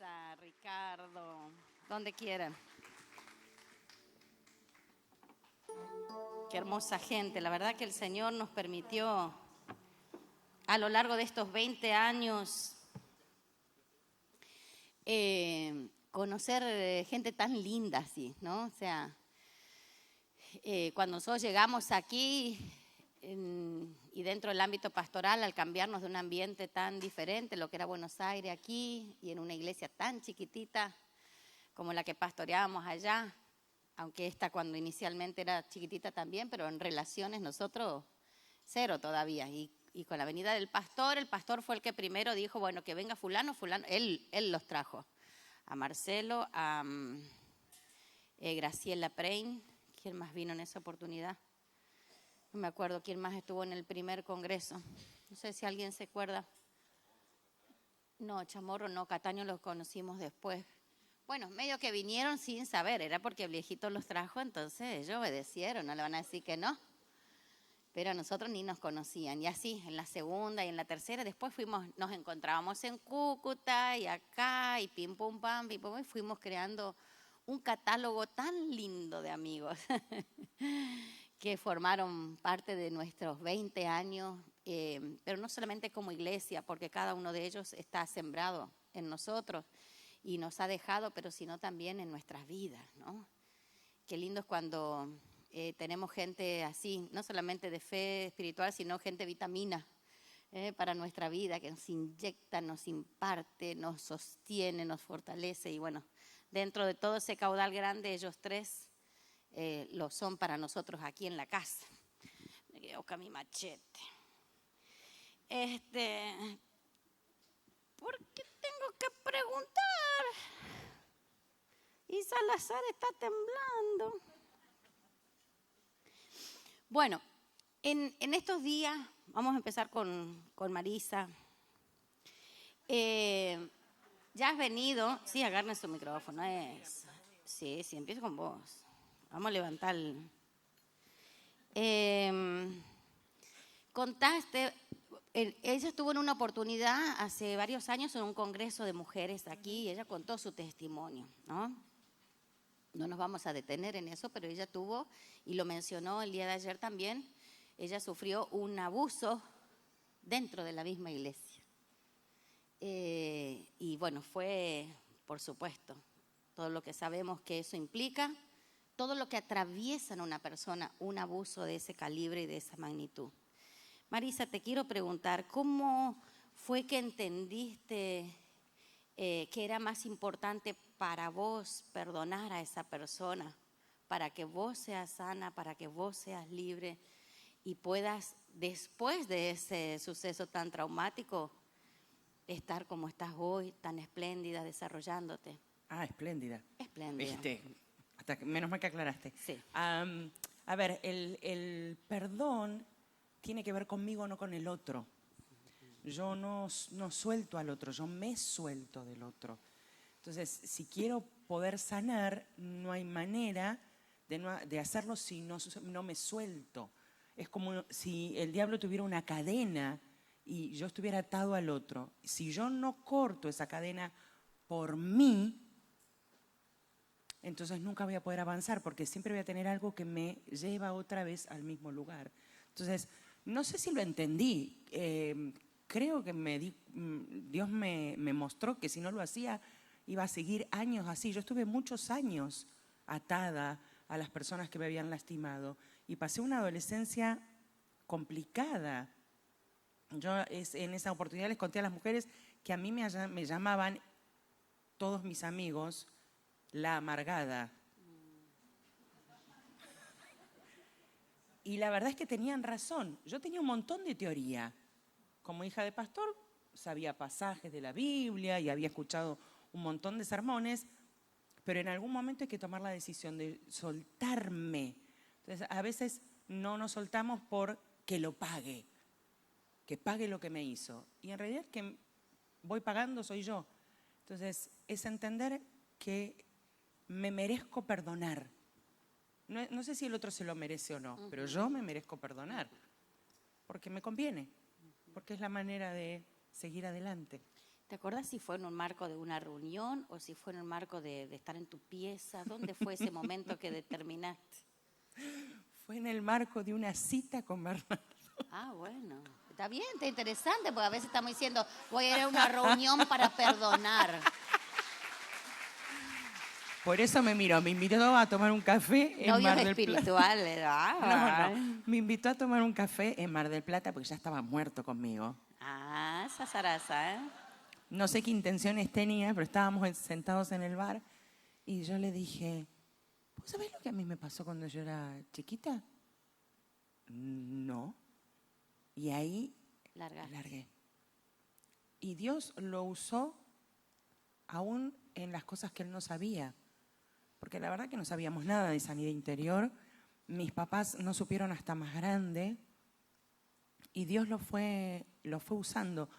Marisa, Ricardo, donde quieran. Qué hermosa gente. La verdad que el Señor nos permitió a lo largo de estos 20 años conocer gente tan linda así, ¿no? O sea, cuando nosotros llegamos aquí y dentro del ámbito pastoral, al cambiarnos de un ambiente tan diferente, lo que era Buenos Aires aquí, y en una iglesia tan chiquitita como la que pastoreábamos allá, aunque esta cuando inicialmente era chiquitita también, pero en relaciones nosotros cero todavía. Y con la venida del pastor, el pastor fue el que primero dijo, bueno, que venga fulano, él los trajo. A Marcelo, a Graciela Prein. ¿Quién más vino en esa oportunidad? No me acuerdo quién más estuvo en el primer congreso. No sé si alguien se acuerda. No, Chamorro no, Cataño los conocimos después. Bueno, medio que vinieron sin saber, era porque el viejito los trajo, entonces ellos obedecieron, no le van a decir que no. Pero a nosotros ni nos conocían. Y así, en la segunda y en la tercera, después nos encontrábamos en Cúcuta y acá, y pim pum pam, y fuimos creando un catálogo tan lindo de amigos que formaron parte de nuestros 20 años, pero no solamente como iglesia, porque cada uno de ellos está sembrado en nosotros y nos ha dejado, pero sino también en nuestras vidas, ¿no? Qué lindo es cuando tenemos gente así, no solamente de fe espiritual, sino gente vitamina para nuestra vida, que nos inyecta, nos imparte, nos sostiene, nos fortalece. Y bueno, dentro de todo ese caudal grande, ellos tres lo son para nosotros aquí en la casa. Me quedo con mi machete. ¿Por qué tengo que preguntar? Y Salazar está temblando. Bueno, en estos días, vamos a empezar con Marisa. Ya has venido, sí, agarren su micrófono. Sí, empiezo con vos. Vamos a levantar. Contaste, ella estuvo en una oportunidad hace varios años en un congreso de mujeres aquí y ella contó su testimonio, ¿no? No nos vamos a detener en eso, pero ella tuvo, y lo mencionó el día de ayer también, ella sufrió un abuso dentro de la misma iglesia. Y bueno, fue, por supuesto, todo lo que sabemos que eso implica, todo lo que atraviesa en una persona un abuso de ese calibre y de esa magnitud. Marisa, te quiero preguntar, ¿cómo fue que entendiste que era más importante para vos perdonar a esa persona, para que vos seas sana, para que vos seas libre y puedas, después de ese suceso tan traumático, estar como estás hoy, tan espléndida, desarrollándote? Espléndida. Espléndida. Menos mal que aclaraste. Sí. A ver, el perdón tiene que ver conmigo, no con el otro. Yo no suelto al otro, yo me suelto del otro. Entonces, si quiero poder sanar, no hay manera de hacerlo si no me suelto. Es como si el diablo tuviera una cadena y yo estuviera atado al otro. Si yo no corto esa cadena por mí, entonces nunca voy a poder avanzar porque siempre voy a tener algo que me lleva otra vez al mismo lugar. Entonces, no sé si lo entendí. Creo que Dios me mostró que si no lo hacía, iba a seguir años así. Yo estuve muchos años atada a las personas que me habían lastimado y pasé una adolescencia complicada. Yo en esa oportunidad les conté a las mujeres que a mí me llamaban todos mis amigos la amargada. Y la verdad es que tenían razón. Yo tenía un montón de teoría. Como hija de pastor, sabía pasajes de la Biblia y había escuchado un montón de sermones, pero en algún momento hay que tomar la decisión de soltarme. Entonces, a veces no nos soltamos por que lo pague, que pague lo que me hizo. Y en realidad que voy pagando soy yo. Entonces, es entender que me merezco perdonar. No sé si el otro se lo merece o no, pero yo me merezco perdonar, porque me conviene, porque es la manera de seguir adelante. ¿Te acuerdas si fue en un marco de una reunión o si fue en el marco de estar en tu pieza? ¿Dónde fue ese momento que determinaste? Fue en el marco de una cita con Bernardo. Ah, bueno. Está bien, está interesante, porque a veces estamos diciendo, voy a ir a una reunión para perdonar. Por eso me invitó a tomar un café en Novios Mar del Plata. espirituales. No, me invitó a tomar un café en Mar del Plata porque ya estaba muerto conmigo. Ah, esa zaraza, ¿eh? No sé qué intenciones tenía, pero estábamos sentados en el bar y yo le dije, ¿vos sabés lo que a mí me pasó cuando yo era chiquita? No. Y ahí largué. Y Dios lo usó aún en las cosas que él no sabía. Porque la verdad que no sabíamos nada de sanidad interior. Mis papás no supieron hasta más grande. Y Dios lo fue usando.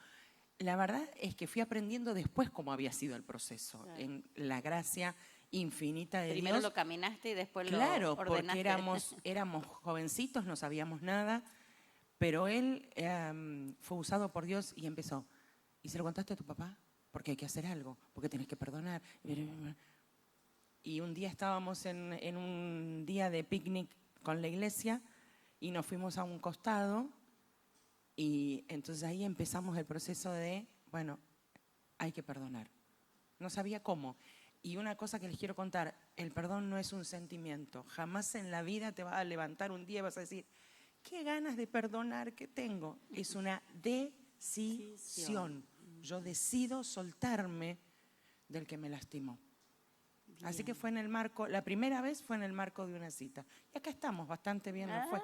La verdad es que fui aprendiendo después cómo había sido el proceso. Claro. En la gracia infinita de Primero Dios. lo caminaste y después claro, lo ordenaste. Claro, porque éramos jovencitos, no sabíamos nada. Pero él fue usado por Dios y empezó. ¿Y se lo contaste a tu papá? Porque hay que hacer algo, porque tenés que perdonar. Y un día estábamos en un día de picnic con la iglesia y nos fuimos a un costado y entonces ahí empezamos el proceso de, bueno, hay que perdonar. No sabía cómo. Y una cosa que les quiero contar, el perdón no es un sentimiento. Jamás en la vida te vas a levantar un día y vas a decir, qué ganas de perdonar que tengo. Es una decisión. Yo decido soltarme del que me lastimó. Bien. Así que fue en el marco, la primera vez fue en el marco de una cita. Y acá estamos, bastante bien nos fue.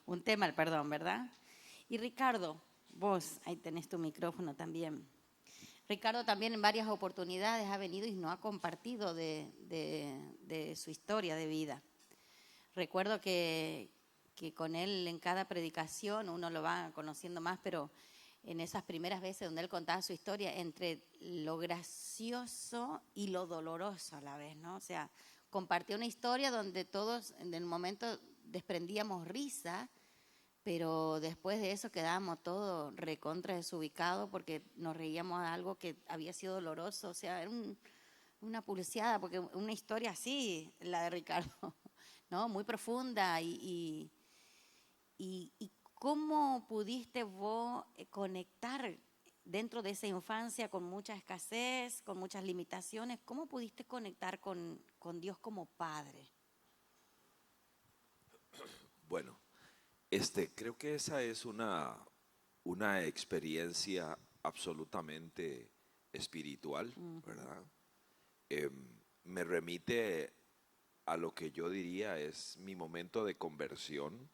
Un tema el perdón, ¿verdad? Y Ricardo, vos, ahí tenés tu micrófono también. Ricardo también en varias oportunidades ha venido y nos ha compartido de su historia de vida. Recuerdo que con él en cada predicación uno lo va conociendo más, pero en esas primeras veces donde él contaba su historia, entre lo gracioso y lo doloroso a la vez, ¿no? O sea, compartió una historia donde todos en el momento desprendíamos risa, pero después de eso quedábamos todos recontra desubicados porque nos reíamos de algo que había sido doloroso. O sea, era una pulseada, porque una historia así, la de Ricardo, ¿no? Muy profunda y ¿cómo pudiste vos conectar dentro de esa infancia con mucha escasez, con muchas limitaciones? ¿Cómo pudiste conectar con Dios como Padre? Bueno, creo que esa es una experiencia absolutamente espiritual, ¿verdad? Me remite a lo que yo diría es mi momento de conversión.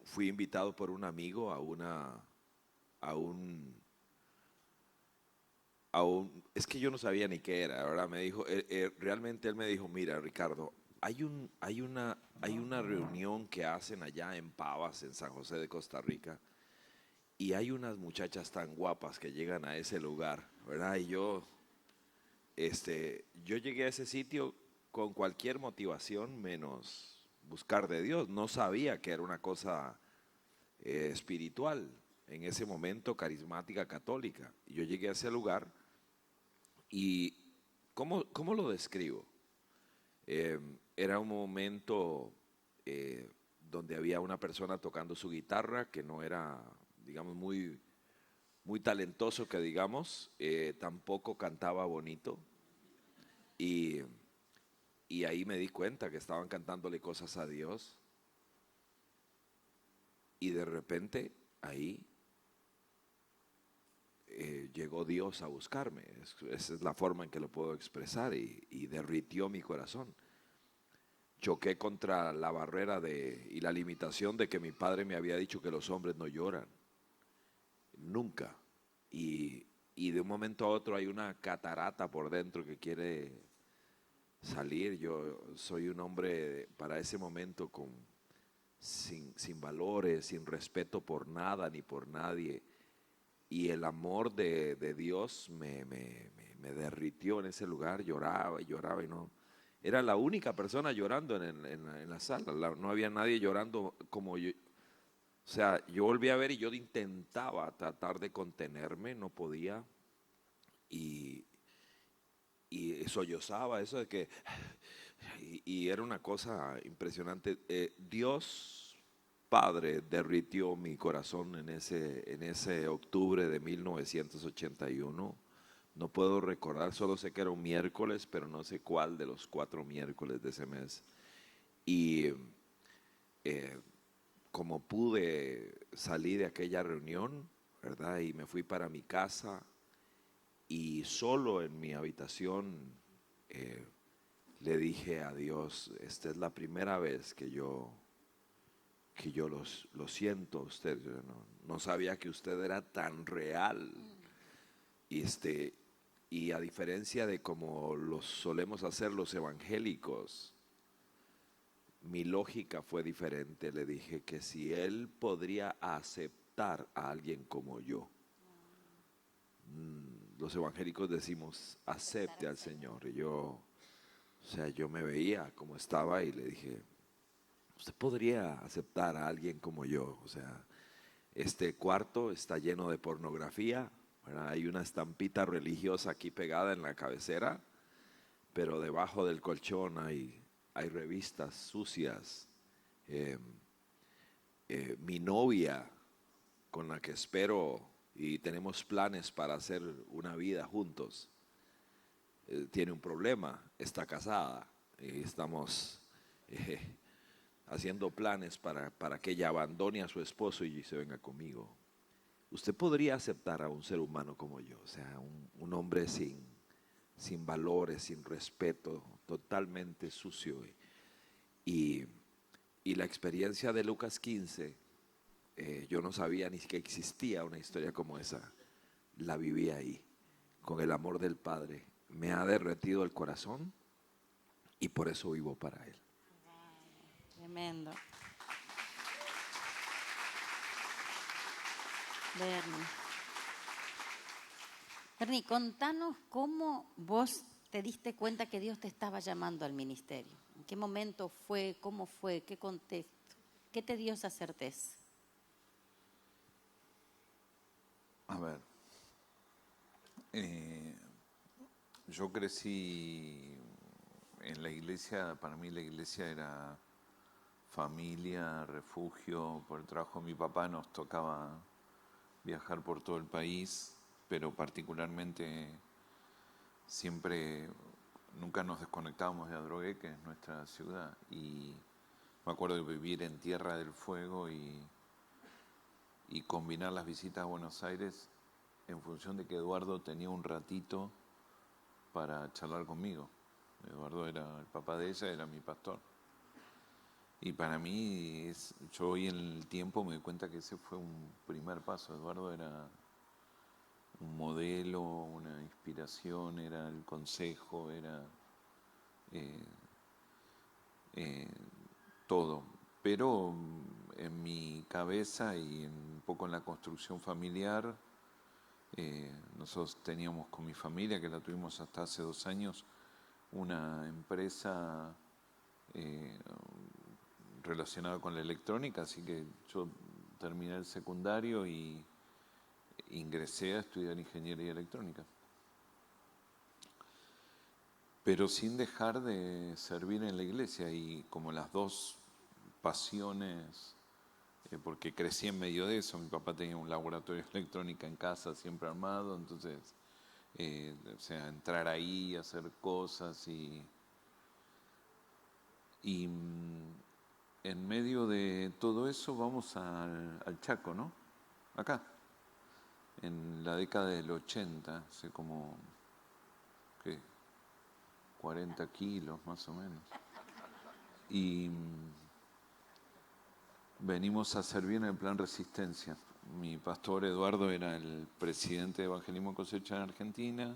Fui invitado por un amigo a un, es que yo no sabía ni qué era, ¿verdad? Me dijo, realmente él me dijo, mira, Ricardo, hay una reunión que hacen allá en Pavas, en San José de Costa Rica, y hay unas muchachas tan guapas que llegan a ese lugar, ¿verdad? Y yo llegué a ese sitio con cualquier motivación menos buscar de Dios. No sabía que era una cosa espiritual, en ese momento carismática católica. Yo llegué a ese lugar y ¿cómo lo describo? Era un momento donde había una persona tocando su guitarra que no era, digamos, muy talentoso, que digamos, tampoco cantaba bonito. Y ahí me di cuenta que estaban cantándole cosas a Dios. Y de repente ahí llegó Dios a buscarme. Esa es la forma en que lo puedo expresar, y derritió mi corazón. Choqué contra la barrera y la limitación de que mi padre me había dicho que los hombres no lloran. Nunca. Y de un momento a otro hay una catarata por dentro que quiere salir. Yo soy un hombre para ese momento sin valores, sin respeto por nada ni por nadie. Y el amor de Dios me derritió en ese lugar. Lloraba y lloraba y no. Era la única persona llorando en la sala. No había nadie llorando como yo. O sea, yo volví a ver y yo intentaba tratar de contenerme, no podía. Y, y sollozaba, eso de que... Y era una cosa impresionante. Dios Padre derritió mi corazón en ese octubre de 1981. No puedo recordar, solo sé que era un miércoles, pero no sé cuál de los 4 miércoles de ese mes. Y eh, como pude salir de aquella reunión, ¿verdad? Y me fui para mi casa y solo en mi habitación eh, le dije a Dios, esta es la primera vez que yo lo siento a usted. Yo no sabía que usted era tan real. Y, y a diferencia de como lo solemos hacer los evangélicos, mi lógica fue diferente. Le dije que si él podría aceptar a alguien como yo, los evangélicos decimos, acepte al Señor. Y yo, o sea, yo me veía como estaba y le dije, usted podría aceptar a alguien como yo. O sea, este cuarto está lleno de pornografía, ¿verdad? Hay una estampita religiosa aquí pegada en la cabecera, pero debajo del colchón hay revistas sucias. Eh, Mi novia, con la que espero y tenemos planes para hacer una vida juntos, tiene un problema, está casada y estamos haciendo planes para que ella abandone a su esposo y se venga conmigo. Usted podría aceptar a un ser humano como yo, o sea, un hombre sin valores, sin respeto, totalmente sucio. Y, y la experiencia de Lucas 15, yo no sabía ni que existía una historia como esa. La viví ahí, con el amor del Padre. Me ha derretido el corazón y por eso vivo para Él. Tremendo. Bernie. Bernie, contanos cómo vos te diste cuenta que Dios te estaba llamando al ministerio. ¿En qué momento fue? ¿Cómo fue? ¿Qué contexto? ¿Qué te dio esa certeza? A ver, yo crecí en la iglesia. Para mí la iglesia era familia, refugio. Por el trabajo de mi papá nos tocaba viajar por todo el país, pero particularmente siempre, nunca nos desconectábamos de Adrogué, que es nuestra ciudad, y me acuerdo de vivir en Tierra del Fuego y combinar las visitas a Buenos Aires en función de que Eduardo tenía un ratito para charlar conmigo. Eduardo era el papá de ella, era mi pastor. Y para mí, yo hoy en el tiempo me doy cuenta que ese fue un primer paso. Eduardo era un modelo, una inspiración, era el consejo, era todo. Pero en mi cabeza y un poco en la construcción familiar, nosotros teníamos con mi familia, que la tuvimos hasta hace 2 años, una empresa relacionada con la electrónica, así que yo terminé el secundario y ingresé a estudiar ingeniería electrónica. Pero sin dejar de servir en la iglesia, y como las dos pasiones, porque crecí en medio de eso. Mi papá tenía un laboratorio de electrónica en casa siempre armado, entonces, o sea, entrar ahí, hacer cosas y en medio de todo eso vamos al Chaco, ¿no? Acá, en la década del 80, hace como, ¿qué? 40 kilos más o menos. Y venimos a servir en el Plan Resistencia. Mi pastor Eduardo era el presidente de Evangelismo Cosecha en Argentina,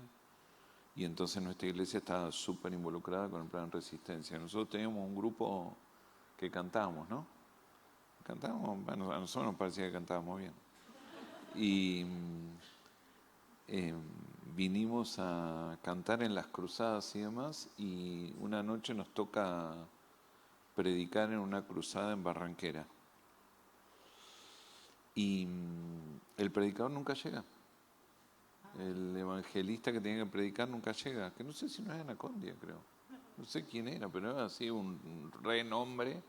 y entonces nuestra iglesia estaba súper involucrada con el Plan Resistencia. Nosotros teníamos un grupo que cantábamos, ¿no? Cantábamos, bueno, a nosotros nos parecía que cantábamos bien. Y vinimos a cantar en las cruzadas y demás, y una noche nos toca predicar en una cruzada en Barranquera. Y el predicador nunca llega. El evangelista que tenía que predicar nunca llega. Que no sé si no es Anacondia, creo. No sé quién era, pero era así un renombre.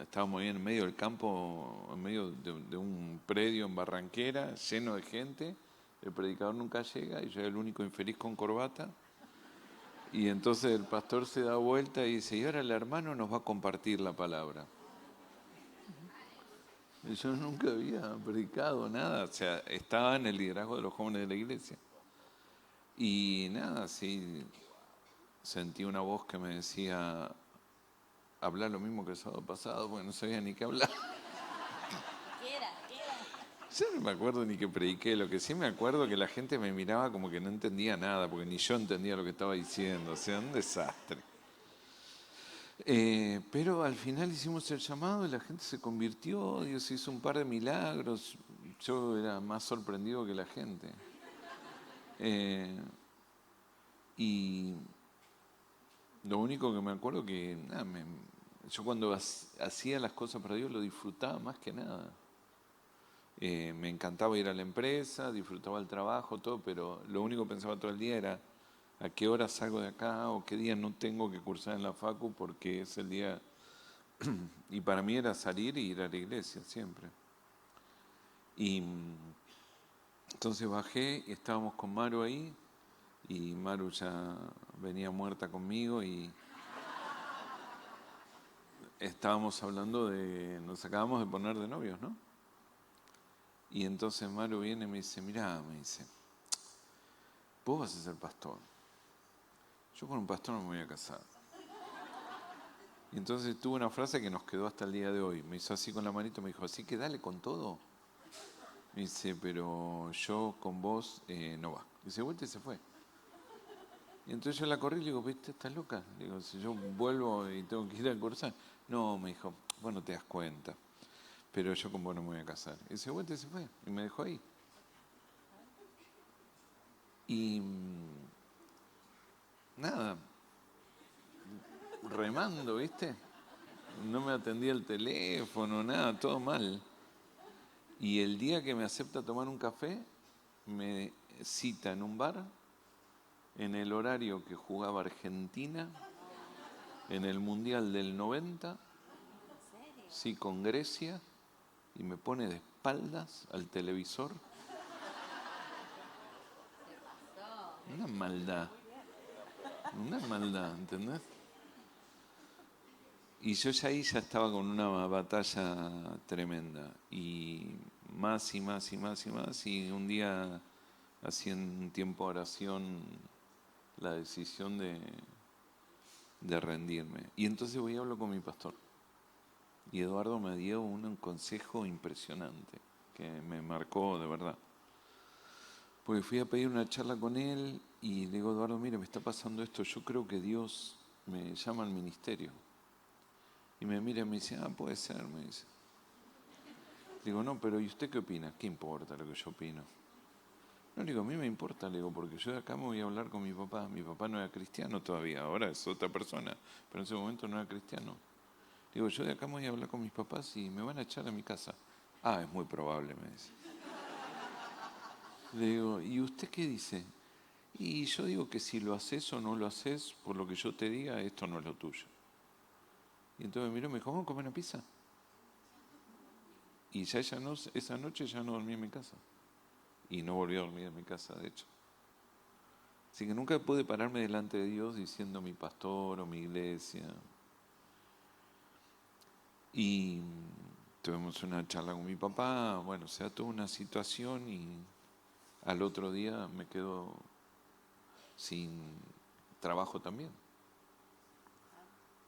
Estábamos ahí en medio del campo, en medio de un predio en Barranquera, lleno de gente. El predicador nunca llega y yo era el único infeliz con corbata. Y entonces el pastor se da vuelta y dice, y ahora el hermano nos va a compartir la palabra. Y yo nunca había predicado nada, o sea, estaba en el liderazgo de los jóvenes de la iglesia. Y nada, sí, sentí una voz que me decía, hablar lo mismo que el sábado pasado, porque no sabía ni qué hablar. Yo no me acuerdo ni que prediqué, lo que sí me acuerdo que la gente me miraba como que no entendía nada, porque ni yo entendía lo que estaba diciendo, o sea, un desastre. Pero al final hicimos el llamado y la gente se convirtió, Dios hizo un par de milagros, yo era más sorprendido que la gente. Y lo único que me acuerdo que yo cuando hacía las cosas para Dios lo disfrutaba más que nada. Me encantaba ir a la empresa, disfrutaba el trabajo, todo, pero lo único que pensaba todo el día era a qué hora salgo de acá o qué día no tengo que cursar en la facu porque es el día. Y para mí era salir y ir a la iglesia siempre. Y entonces bajé y estábamos con Maru ahí y Maru ya venía muerta conmigo y estábamos hablando nos acabamos de poner de novios, ¿no? Y entonces Maru viene y me dice, mirá, me dice, vos vas a ser pastor. Yo con un pastor no me voy a casar. Y entonces tuvo una frase que nos quedó hasta el día de hoy. Me hizo así con la manito, me dijo, así que dale con todo. Me dice, pero yo con vos no va. Y se vuelta y se fue. Y entonces yo la corrí y le digo, ¿viste? ¿Estás loca? Le digo, si yo vuelvo y tengo que ir a cursar. No, me dijo, bueno, te das cuenta. Pero yo con vos no me voy a casar. Y se vuelta y se fue. Y me dejó ahí. Y nada, remando, ¿viste? No me atendía el teléfono, nada, todo mal. Y el día que me acepta tomar un café, me cita en un bar, en el horario que jugaba Argentina, en el Mundial del 90, sí, con Grecia, y me pone de espaldas al televisor. Una maldad, ¿entendés? Y yo ya ahí ya estaba con una batalla tremenda, y más y más y más y más, y un día hacía un tiempo de oración la decisión de rendirme. Y entonces voy y hablo con mi pastor. Y Eduardo me dio un consejo impresionante, que me marcó de verdad. Porque fui a pedir una charla con él y le digo, Eduardo, mire, me está pasando esto, yo creo que Dios me llama al ministerio. Y me mira y me dice, puede ser, me dice. Digo, no, pero ¿y usted qué opina? ¿Qué importa lo que yo opino? No, le digo, a mí me importa, le digo, porque yo de acá me voy a hablar con mi papá. Mi papá no era cristiano todavía, ahora es otra persona, pero en ese momento no era cristiano. Digo, yo de acá me voy a hablar con mis papás y me van a echar a mi casa. Es muy probable, me dice. Le digo, ¿y usted qué dice? Y yo digo que si lo haces o no lo haces, por lo que yo te diga, esto no es lo tuyo. Y entonces me miró y me dijo, ¿vamos a comer una pizza? Y ya esa noche ya no dormí en mi casa. Y no volví a dormir en mi casa, de hecho. Así que nunca pude pararme delante de Dios diciendo mi pastor o mi iglesia. Y tuvimos una charla con mi papá, bueno, o sea, tuvo una situación y al otro día me quedo sin trabajo también.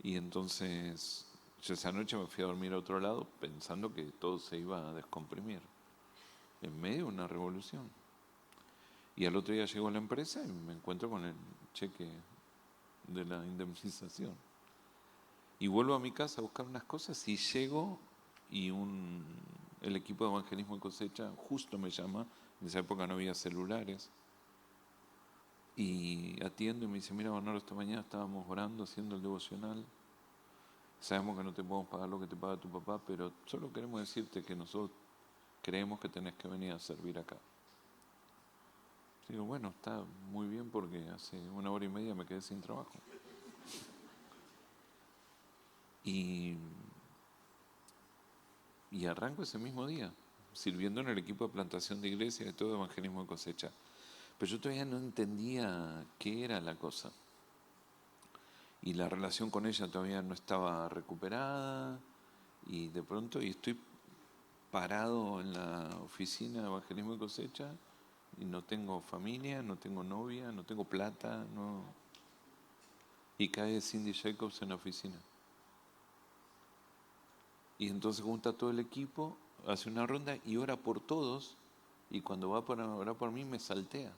Y entonces yo esa noche me fui a dormir a otro lado pensando que todo se iba a descomprimir en medio de una revolución. Y al otro día llego a la empresa y me encuentro con el cheque de la indemnización. Y vuelvo a mi casa a buscar unas cosas y llego y el equipo de evangelismo y cosecha justo me llama. En esa época no había celulares. Y atiendo y me dice, mira, Bernardo, esta mañana estábamos orando, haciendo el devocional. sabemos que no te podemos pagar lo que te paga tu papá, pero solo queremos decirte que nosotros creemos que tenés que venir a servir acá. Digo, bueno, está muy bien porque hace 1 hora y media me quedé sin trabajo. Y arranco ese mismo día, sirviendo en el equipo de plantación de iglesia y todo evangelismo de cosecha. Pero yo todavía no entendía qué era la cosa. Y la relación con ella todavía no estaba recuperada. Y de pronto estoy parado en la oficina de evangelismo de cosecha y no tengo familia, no tengo novia, no tengo plata, no. Y cae Cindy Jacobs en la oficina. Y entonces junta todo el equipo, hace una ronda y ora por todos. Y cuando va para orar por mí me saltea.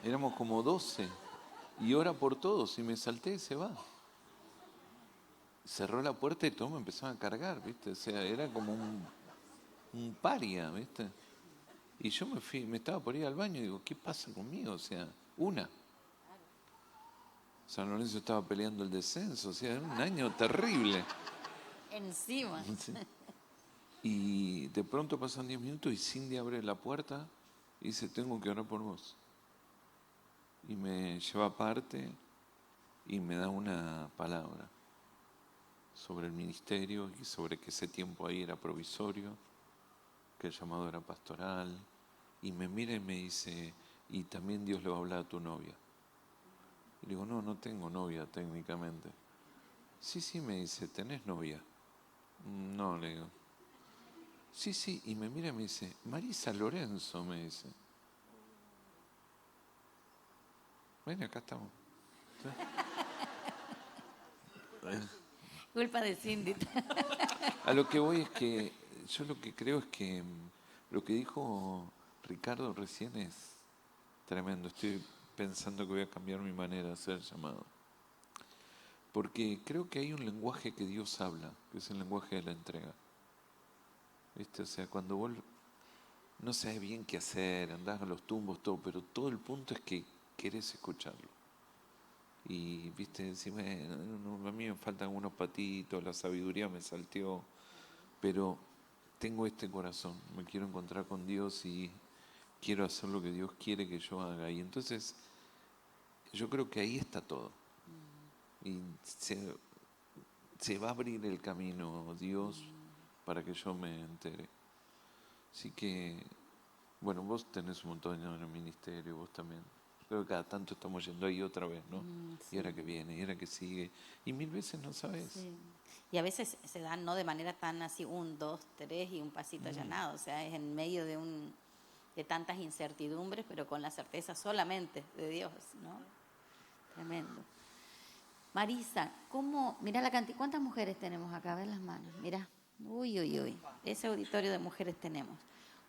Éramos como 12 y ora por todos y me salté y se va. Cerró la puerta y todos me empezaron a cargar, ¿viste? O sea, era como un paria, ¿viste? Y yo me estaba por ir al baño y digo, ¿qué pasa conmigo? O sea, San Lorenzo estaba peleando el descenso, o sea, era un año terrible. Encima. Sí. Y de pronto pasan 10 minutos y Cindy abre la puerta y dice, tengo que orar por vos. Y me lleva aparte y me da una palabra sobre el ministerio y sobre que ese tiempo ahí era provisorio, que el llamado era pastoral. Y me mira y me dice, y también Dios le va a hablar a tu novia. Y le digo, no tengo novia técnicamente. Sí, me dice, ¿tenés novia? No, le digo. Sí, y me mira y me dice, Marisa Lorenzo, me dice. Ven, acá estamos. Culpa de Cindy. A lo que voy es que, yo lo que creo es que lo que dijo Ricardo recién es tremendo. Estoy pensando que voy a cambiar mi manera de hacer el llamado. Porque creo que hay un lenguaje que Dios habla, que es el lenguaje de la entrega. ¿Viste? O sea, cuando vos no sabes bien qué hacer, andás a los tumbos, todo, pero todo el punto es que querés escucharlo. Y, viste, encima, a mí me faltan unos patitos, la sabiduría me salteó, pero tengo este corazón, me quiero encontrar con Dios y quiero hacer lo que Dios quiere que yo haga. Y entonces, yo creo que ahí está todo. Y se va a abrir el camino, Dios, para que yo me entere. Así que, bueno, vos tenés un montón de años en el ministerio, vos también. Creo que cada tanto estamos yendo ahí otra vez, ¿no? Sí. Y ahora que viene, y ahora que sigue. Y 1000 veces no sabes. Sí. Y a veces se dan no de manera tan así, 1, 2, 3 y un pasito allanado. O sea, es en medio de tantas incertidumbres, pero con la certeza solamente de Dios, ¿no? Tremendo. Marisa, mirá la cantidad, ¿cuántas mujeres tenemos acá? A ver las manos, mirá. Uy. Ese auditorio de mujeres tenemos.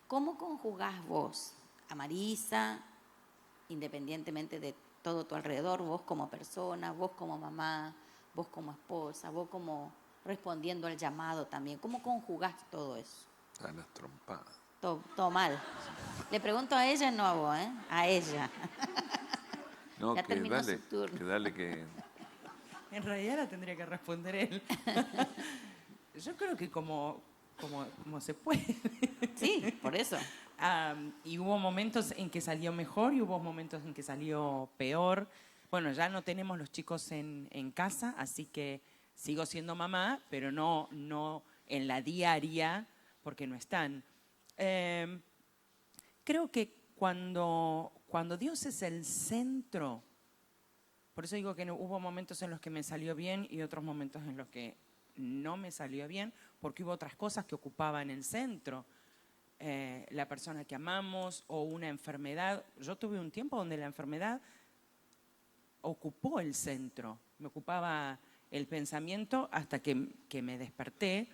¿Cómo conjugás vos a Marisa, independientemente de todo tu alrededor, vos como persona, vos como mamá, vos como esposa, vos como respondiendo al llamado también? ¿Cómo conjugás todo eso? A las trompadas. Todo mal. Le pregunto a ella, no a vos, ¿eh? A ella. No, Ya que terminó dale, su turno. que dale que... En realidad la tendría que responder él. Yo creo que como se puede. Sí, por eso. Y hubo momentos en que salió mejor y hubo momentos en que salió peor. Bueno, ya no tenemos los chicos en casa, así que sigo siendo mamá, pero no en la diaria, porque no están. Creo que cuando Dios es el centro, por eso digo que hubo momentos en los que me salió bien y otros momentos en los que no me salió bien, porque hubo otras cosas que ocupaban el centro. La persona que amamos o una enfermedad. Yo tuve un tiempo donde la enfermedad ocupó el centro, me ocupaba el pensamiento hasta que me desperté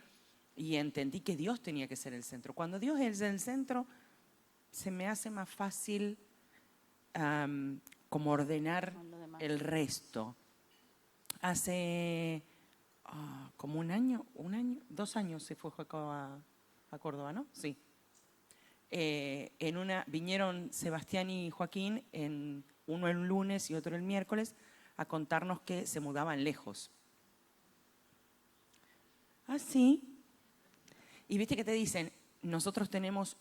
y entendí que Dios tenía que ser el centro. Cuando Dios es el centro, se me hace más fácil como ordenar el resto. Hace como un año, 2 años se fue Jacob a Córdoba, ¿no? Sí. Vinieron Sebastián y Joaquín, uno el lunes y otro el miércoles, a contarnos que se mudaban lejos. ¿Ah, sí? Y viste que te dicen, nosotros tenemos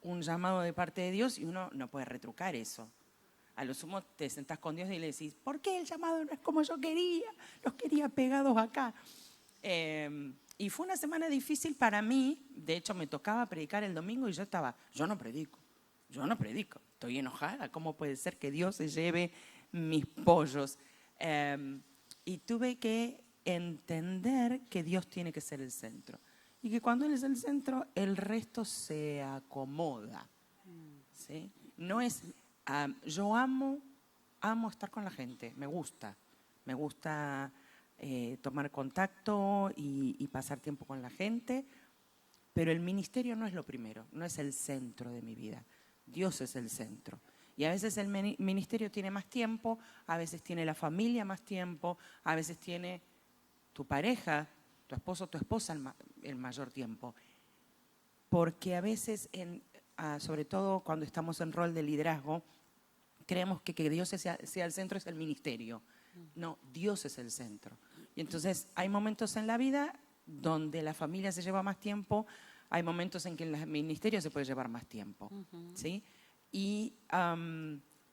un llamado de parte de Dios y uno no puede retrucar eso. A lo sumo te sentás con Dios y le decís, ¿por qué el llamado no es como yo quería? Los quería pegados acá. Y fue una semana difícil para mí. De hecho, me tocaba predicar el domingo y yo no predico, estoy enojada. ¿Cómo puede ser que Dios se lleve mis pollos? Y tuve que entender que Dios tiene que ser el centro. Y que cuando Él es el centro, el resto se acomoda. ¿Sí? No es... yo amo estar con la gente, me gusta tomar contacto y pasar tiempo con la gente, pero el ministerio no es lo primero, no es el centro de mi vida. Dios es el centro. Y a veces el ministerio tiene más tiempo, a veces tiene la familia más tiempo, a veces tiene tu pareja, tu esposo o tu esposa el mayor tiempo. Porque a veces, sobre todo cuando estamos en rol de liderazgo, creemos que Dios sea el centro es el ministerio. No, Dios es el centro. Y entonces hay momentos en la vida donde la familia se lleva más tiempo, hay momentos en que el ministerio se puede llevar más tiempo. ¿Sí? Y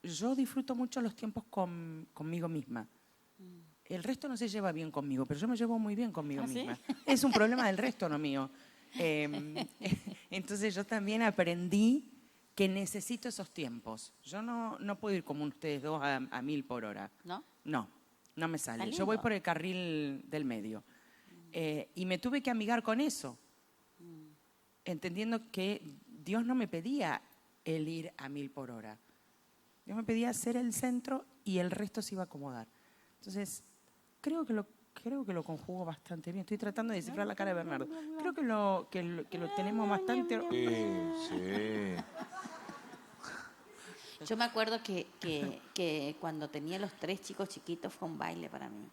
yo disfruto mucho los tiempos conmigo misma. El resto no se lleva bien conmigo, pero yo me llevo muy bien conmigo misma. ¿Sí? Es un problema del resto, no mío. Entonces yo también aprendí que necesito esos tiempos. Yo no puedo ir como ustedes dos a 1000 por hora. ¿No? No me sale. Está Yo voy lindo. por el carril del medio. Y me tuve que amigar con eso, entendiendo que Dios no me pedía el ir a 1000 por hora. Dios me pedía ser el centro y el resto se iba a acomodar. Entonces, creo que lo conjugo bastante bien. Estoy tratando de descifrar la cara de Bernardo. Creo que lo tenemos bastante... Sí. Yo me acuerdo que cuando tenía los 3 chicos chiquitos fue un baile para mí.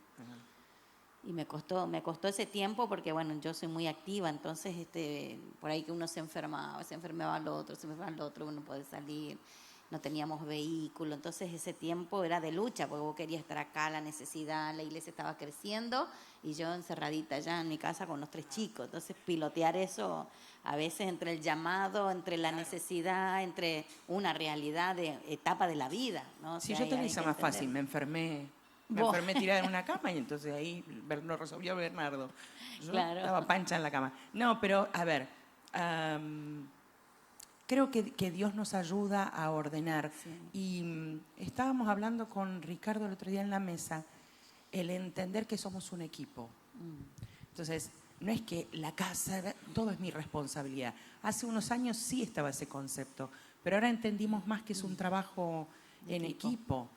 Y me costó ese tiempo porque, bueno, yo soy muy activa, entonces por ahí que uno se enfermaba al otro, uno puede salir, no teníamos vehículo, entonces ese tiempo era de lucha, porque vos querías estar acá, la necesidad, la iglesia estaba creciendo y yo encerradita ya en mi casa con los 3 chicos, entonces pilotear eso a veces entre el llamado, entre la necesidad, entre una realidad de etapa de la vida, ¿no? O Sí, sea, yo hay tenía que esa más entender. fácil, me enfermé Vos. tirada en una cama y entonces ahí lo resolvió Bernardo. Yo Claro. estaba pancha en la cama. No, pero a ver, creo que Dios nos ayuda a ordenar. Sí. Y estábamos hablando con Ricardo el otro día en la mesa, el entender que somos un equipo. Entonces, no es que la casa, todo es mi responsabilidad. Hace unos años sí estaba ese concepto, pero ahora entendimos más que es un trabajo en equipo.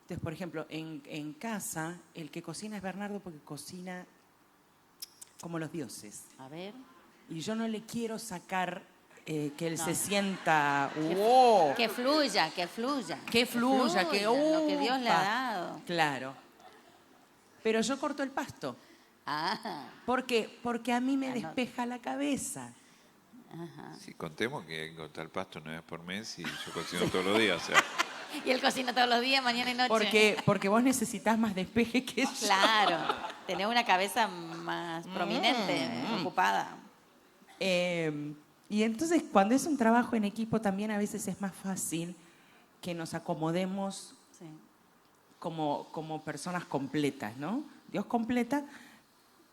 Entonces, por ejemplo, en casa, el que cocina es Bernardo porque cocina como los dioses. A ver. Y yo no le quiero sacar que él No. se sienta, ¡wow! Que fluya, que fluya. Que fluya, lo que Dios le ha upa. dado. Claro. Pero yo corto el pasto. Ah, ¿Por qué? Porque a mí me Ah, no. despeja la cabeza. ajá. Si contemos que hay que cortar el pasto 1 vez por mes y yo cocino todos los días. O sea, Y él cocina todos los días, mañana y noche. Porque vos necesitas más despeje que yo. Claro, tener una cabeza más prominente, ocupada. Y entonces cuando es un trabajo en equipo también a veces es más fácil que nos acomodemos Sí. como personas completas, ¿no? Dios completa,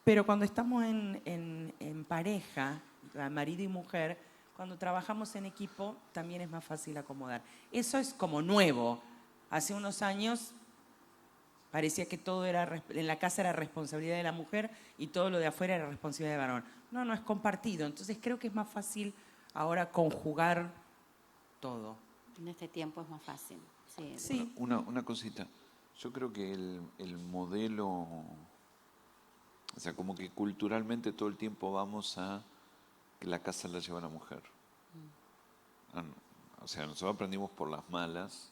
pero cuando estamos en pareja, marido y mujer, cuando trabajamos en equipo también es más fácil acomodar. Eso es como nuevo. Hace unos años parecía que todo en la casa era responsabilidad de la mujer y todo lo de afuera era responsabilidad del varón. No es compartido. Entonces creo que es más fácil ahora conjugar todo. En este tiempo es más fácil. Sí. Sí. una cosita. Yo creo que el modelo, o sea, como que culturalmente todo el tiempo vamos a que la casa la lleva la mujer. O sea, nosotros aprendimos por las malas,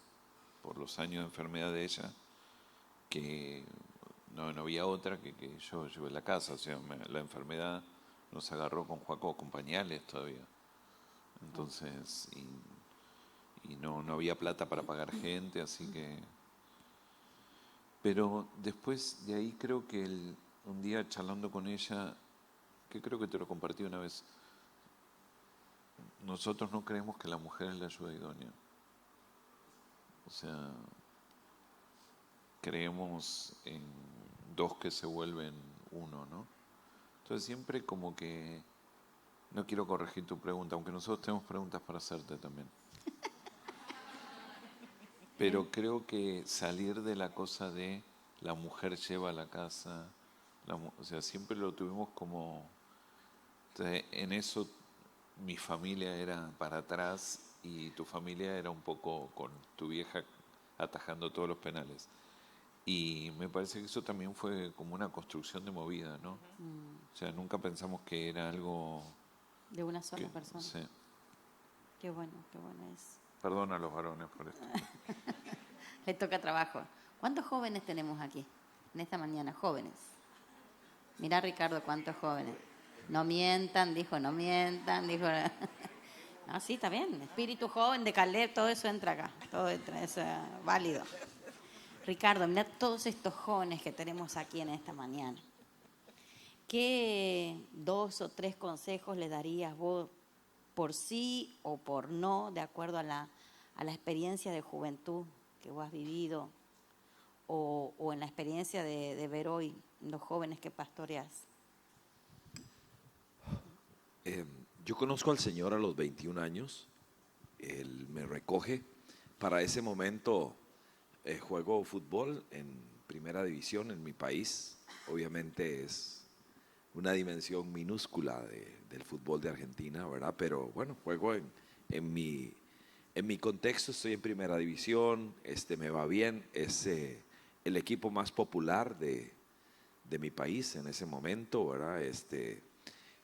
por los años de enfermedad de ella, que no había otra que yo llevé la casa. O sea, la enfermedad nos agarró con Joaco, con pañales todavía. Entonces, y, y no había plata para pagar gente, así que Pero después de ahí creo que un día charlando con ella, que creo que te lo compartí una vez, nosotros no creemos que la mujer es la ayuda idónea. O sea, creemos en dos que se vuelven uno, ¿no? Entonces siempre como que, no quiero corregir tu pregunta, aunque nosotros tenemos preguntas para hacerte también. Pero creo que salir de la cosa de la mujer lleva a la casa, o sea, siempre lo tuvimos como, entonces, en eso mi familia era para atrás y tu familia era un poco con tu vieja atajando todos los penales. Y me parece que eso también fue como una construcción de movida, ¿no? O sea, nunca pensamos que era algo... De una sola persona. Sí. Qué bueno es. Perdón a los varones por esto. Le toca trabajo. ¿Cuántos jóvenes tenemos aquí en esta mañana? Jóvenes. Mirá, Ricardo, cuántos jóvenes. No mientan, dijo. No, sí, está bien. Espíritu joven de Caleb, todo eso entra acá. Todo entra, eso es válido. Ricardo, mirá todos estos jóvenes que tenemos aquí en esta mañana. ¿Qué 2 o 3 consejos le darías vos por sí o por no, de acuerdo a la experiencia de juventud que vos has vivido o en la experiencia de ver hoy los jóvenes que pastoreas? Yo conozco al Señor a los 21 años. Él me recoge. Para ese momento juego fútbol en primera división en mi país. Obviamente es una dimensión minúscula del fútbol de Argentina, ¿verdad? Pero bueno, juego en mi contexto, estoy en primera división, me va bien, es el equipo más popular de mi país en ese momento, ¿verdad?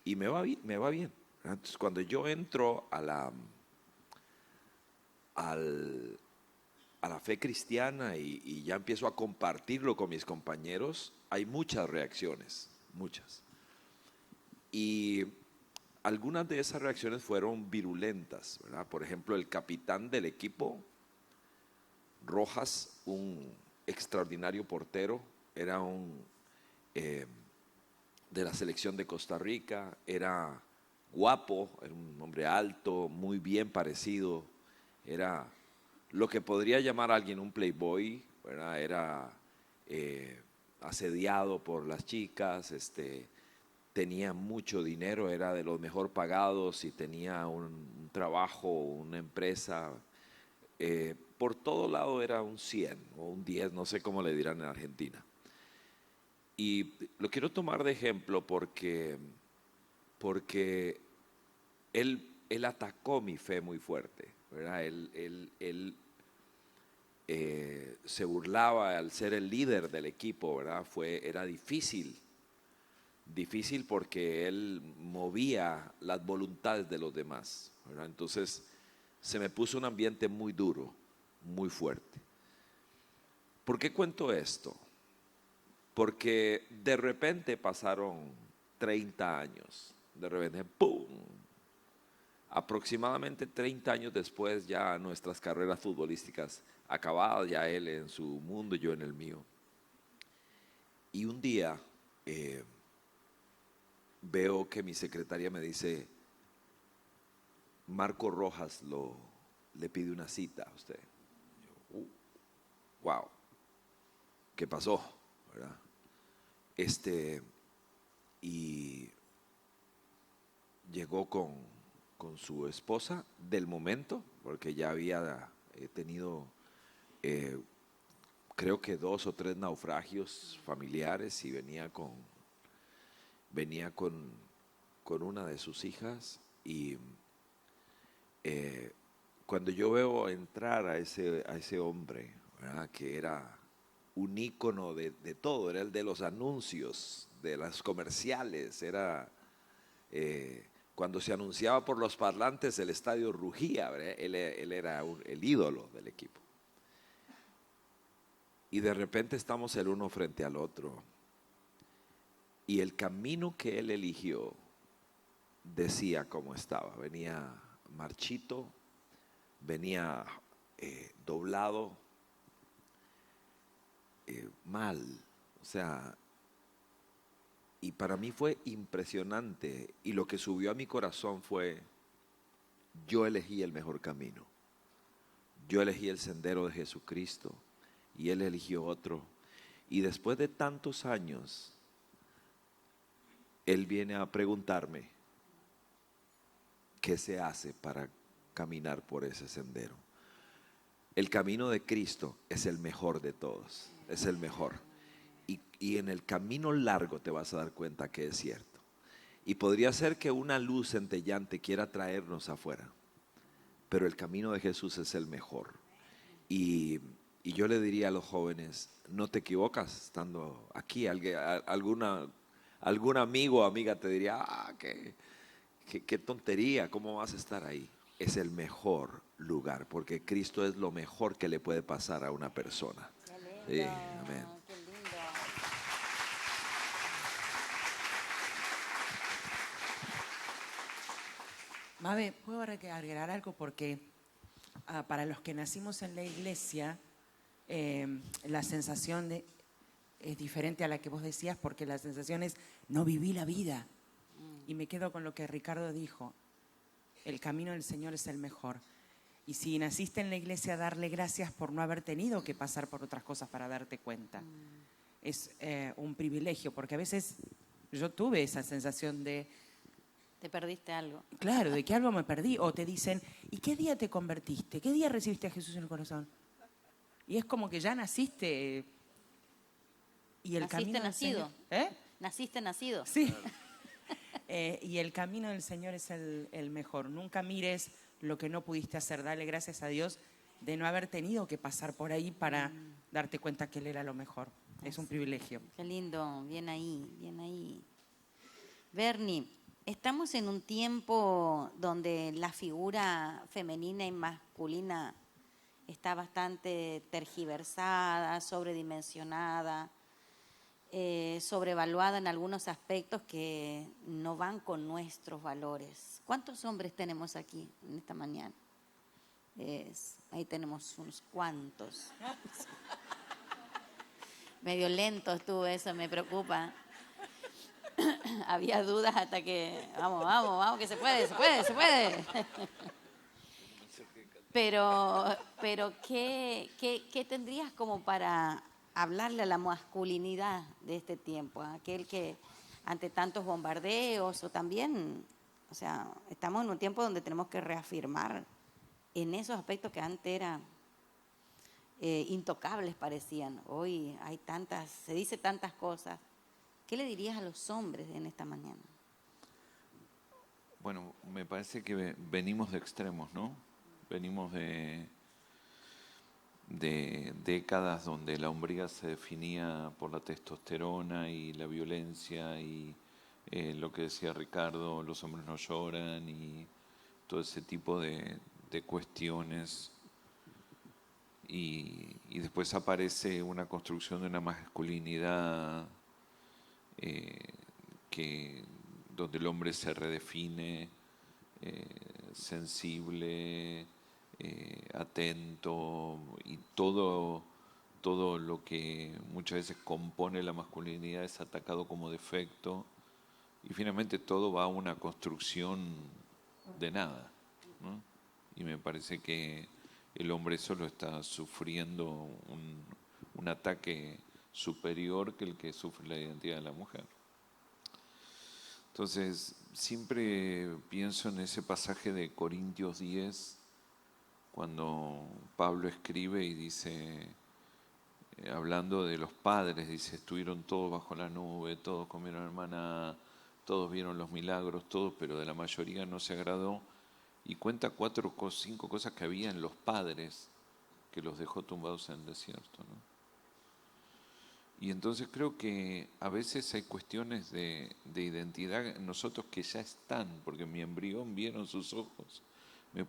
Y me va bien, ¿verdad? Entonces, cuando yo entro a la fe cristiana y ya empiezo a compartirlo con mis compañeros, hay muchas reacciones, muchas. Y algunas de esas reacciones fueron virulentas, ¿verdad? Por ejemplo, el capitán del equipo, Rojas, un extraordinario portero, era de la selección de Costa Rica, era guapo, era un hombre alto, muy bien parecido, era lo que podría llamar a alguien un playboy, ¿verdad? Era asediado por las chicas, tenía mucho dinero, era de los mejor pagados y tenía un trabajo, una empresa. Por todo lado era un 100 o un 10, no sé cómo le dirán en Argentina. Y lo quiero tomar de ejemplo porque él atacó mi fe muy fuerte, ¿verdad? Él se burlaba al ser el líder del equipo, ¿verdad? Era difícil porque él movía las voluntades de los demás, ¿verdad? Entonces se me puso un ambiente muy duro, muy fuerte. ¿Por qué cuento esto? Porque de repente pasaron 30 años, de repente, ¡pum! Aproximadamente 30 años después, ya nuestras carreras futbolísticas acabadas, ya él en su mundo, yo en el mío. Y un día veo que mi secretaria me dice, Marco Rojas le pide una cita a usted. Yo, wow, ¿qué pasó? ¿Verdad? Y llegó con su esposa del momento, porque ya había tenido creo que 2 o 3 naufragios familiares y venía con una de sus hijas. Y cuando yo veo entrar a ese hombre, ¿verdad? Que era un ícono de todo, era el de los anuncios, de las comerciales, era cuando se anunciaba por los parlantes el estadio rugía, ¿verdad? Él era el ídolo del equipo. Y de repente estamos el uno frente al otro. Y el camino que él eligió decía cómo estaba. Venía marchito, venía doblado, mal. O sea, y para mí fue impresionante. Y lo que subió a mi corazón fue, yo elegí el mejor camino. Yo elegí el sendero de Jesucristo y Él eligió otro. Y después de tantos años, Él viene a preguntarme, ¿qué se hace para caminar por ese sendero? El camino de Cristo es el mejor de todos, es el mejor. Y en el camino largo te vas a dar cuenta que es cierto. Y podría ser que una luz centellante quiera traernos afuera, pero el camino de Jesús es el mejor. Y yo le diría a los jóvenes, no te equivocas estando aquí. Algún amigo o amiga te diría, qué tontería, ¿cómo vas a estar ahí? Es el mejor lugar, porque Cristo es lo mejor que le puede pasar a una persona. Sí, amén. Qué lindo. Mabe, ¿puedo agregar algo? Porque para los que nacimos en la iglesia, la sensación es diferente a la que vos decías, porque la sensación es, no viví la vida. Y me quedo con lo que Ricardo dijo, el camino del Señor es el mejor. Y si naciste en la iglesia, darle gracias por no haber tenido que pasar por otras cosas para darte cuenta. Es un privilegio, porque a veces yo tuve esa sensación de, Te perdiste algo. claro, de que algo me perdí. O te dicen, ¿y qué día te convertiste? ¿Qué día recibiste a Jesús en el corazón? Y es como que ya naciste. Y el Naciste camino del nacido. Señor, Naciste nacido. Sí. Y el camino del Señor es el mejor. Nunca mires lo que no pudiste hacer. Dale gracias a Dios de no haber tenido que pasar por ahí para darte cuenta que Él era lo mejor. Es un privilegio. Qué lindo, bien ahí, bien ahí. Bernie, estamos en un tiempo donde la figura femenina y masculina está bastante tergiversada, sobredimensionada, sobrevaluada en algunos aspectos que no van con nuestros valores. ¿Cuántos hombres tenemos aquí en esta mañana? Ahí tenemos unos cuantos. Medio lento estuvo eso, me preocupa. Había dudas hasta que, vamos, que se puede. Pero ¿qué tendrías como para hablarle a la masculinidad de este tiempo? Aquel que ante tantos bombardeos o también, o sea, estamos en un tiempo donde tenemos que reafirmar en esos aspectos que antes eran intocables parecían. Hoy se dice tantas cosas. ¿Qué le dirías a los hombres en esta mañana? Bueno, me parece que venimos de extremos, ¿no? Venimos de décadas donde la hombría se definía por la testosterona y la violencia y lo que decía Ricardo, los hombres no lloran y todo ese tipo de cuestiones. Y después aparece una construcción de una masculinidad donde el hombre se redefine, sensible, atento, y todo lo que muchas veces compone la masculinidad es atacado como defecto, y finalmente todo va a una construcción de nada, ¿no? Y me parece que el hombre solo está sufriendo un ataque superior que el que sufre la identidad de la mujer. Entonces, siempre pienso en ese pasaje de Corintios 10, cuando Pablo escribe y dice, hablando de los padres, dice, estuvieron todos bajo la nube, todos comieron el maná, todos vieron los milagros, todos, pero de la mayoría no se agradó. Y cuenta 4 o 5 cosas que había en los padres que los dejó tumbados en el desierto, ¿no? Y entonces creo que a veces hay cuestiones de identidad en nosotros que ya están, porque mi embrión vieron sus ojos, me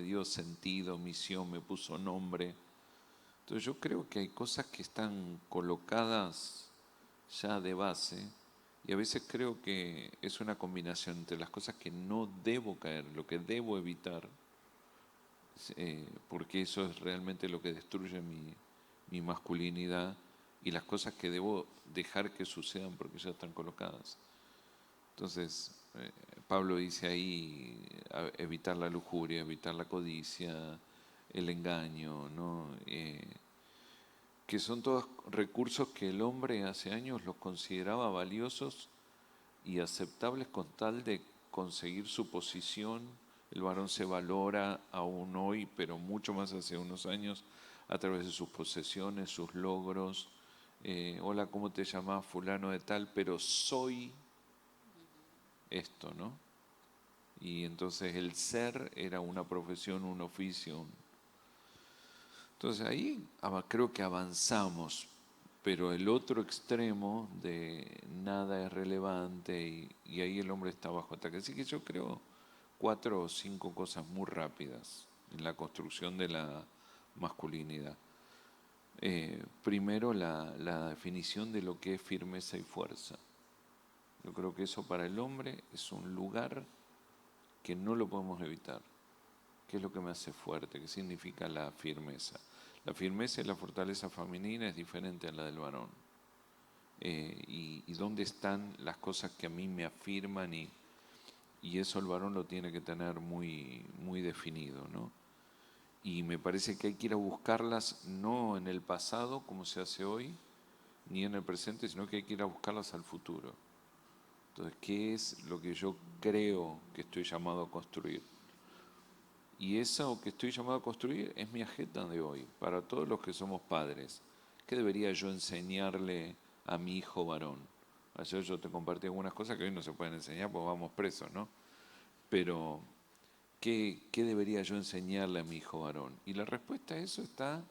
dio sentido, misión, me puso nombre. Entonces yo creo que hay cosas que están colocadas ya de base, y a veces creo que es una combinación entre las cosas que no debo caer, lo que debo evitar, porque eso es realmente lo que destruye mi masculinidad y las cosas que debo dejar que sucedan porque ya están colocadas. Entonces, Pablo dice ahí evitar la lujuria, evitar la codicia, el engaño, ¿no? Que son todos recursos que el hombre hace años los consideraba valiosos y aceptables con tal de conseguir su posición. El varón se valora aún hoy, pero mucho más hace unos años, a través de sus posesiones, sus logros. Hola, ¿cómo te llamas? Fulano de tal, pero soy esto, ¿no? Y entonces el ser era una profesión, un oficio. Entonces ahí creo que avanzamos, pero el otro extremo de nada es relevante y ahí el hombre está bajo ataque. Así que yo creo 4 o 5 cosas muy rápidas en la construcción de la masculinidad. Primero, la definición de lo que es firmeza y fuerza. Yo creo que eso para el hombre es un lugar que no lo podemos evitar. ¿Qué es lo que me hace fuerte? ¿Qué significa la firmeza? La firmeza y la fortaleza femenina es diferente a la del varón. Y dónde están las cosas que a mí me afirman y eso el varón lo tiene que tener muy, muy definido, ¿no? Y me parece que hay que ir a buscarlas no en el pasado, como se hace hoy, ni en el presente, sino que hay que ir a buscarlas al futuro. Entonces, ¿qué es lo que yo creo que estoy llamado a construir? Y eso que estoy llamado a construir es mi agenda de hoy, para todos los que somos padres. ¿Qué debería yo enseñarle a mi hijo varón? Ayer yo te compartí algunas cosas que hoy no se pueden enseñar porque vamos presos, ¿no? Pero, ¿qué debería yo enseñarle a mi hijo varón? Y la respuesta a eso está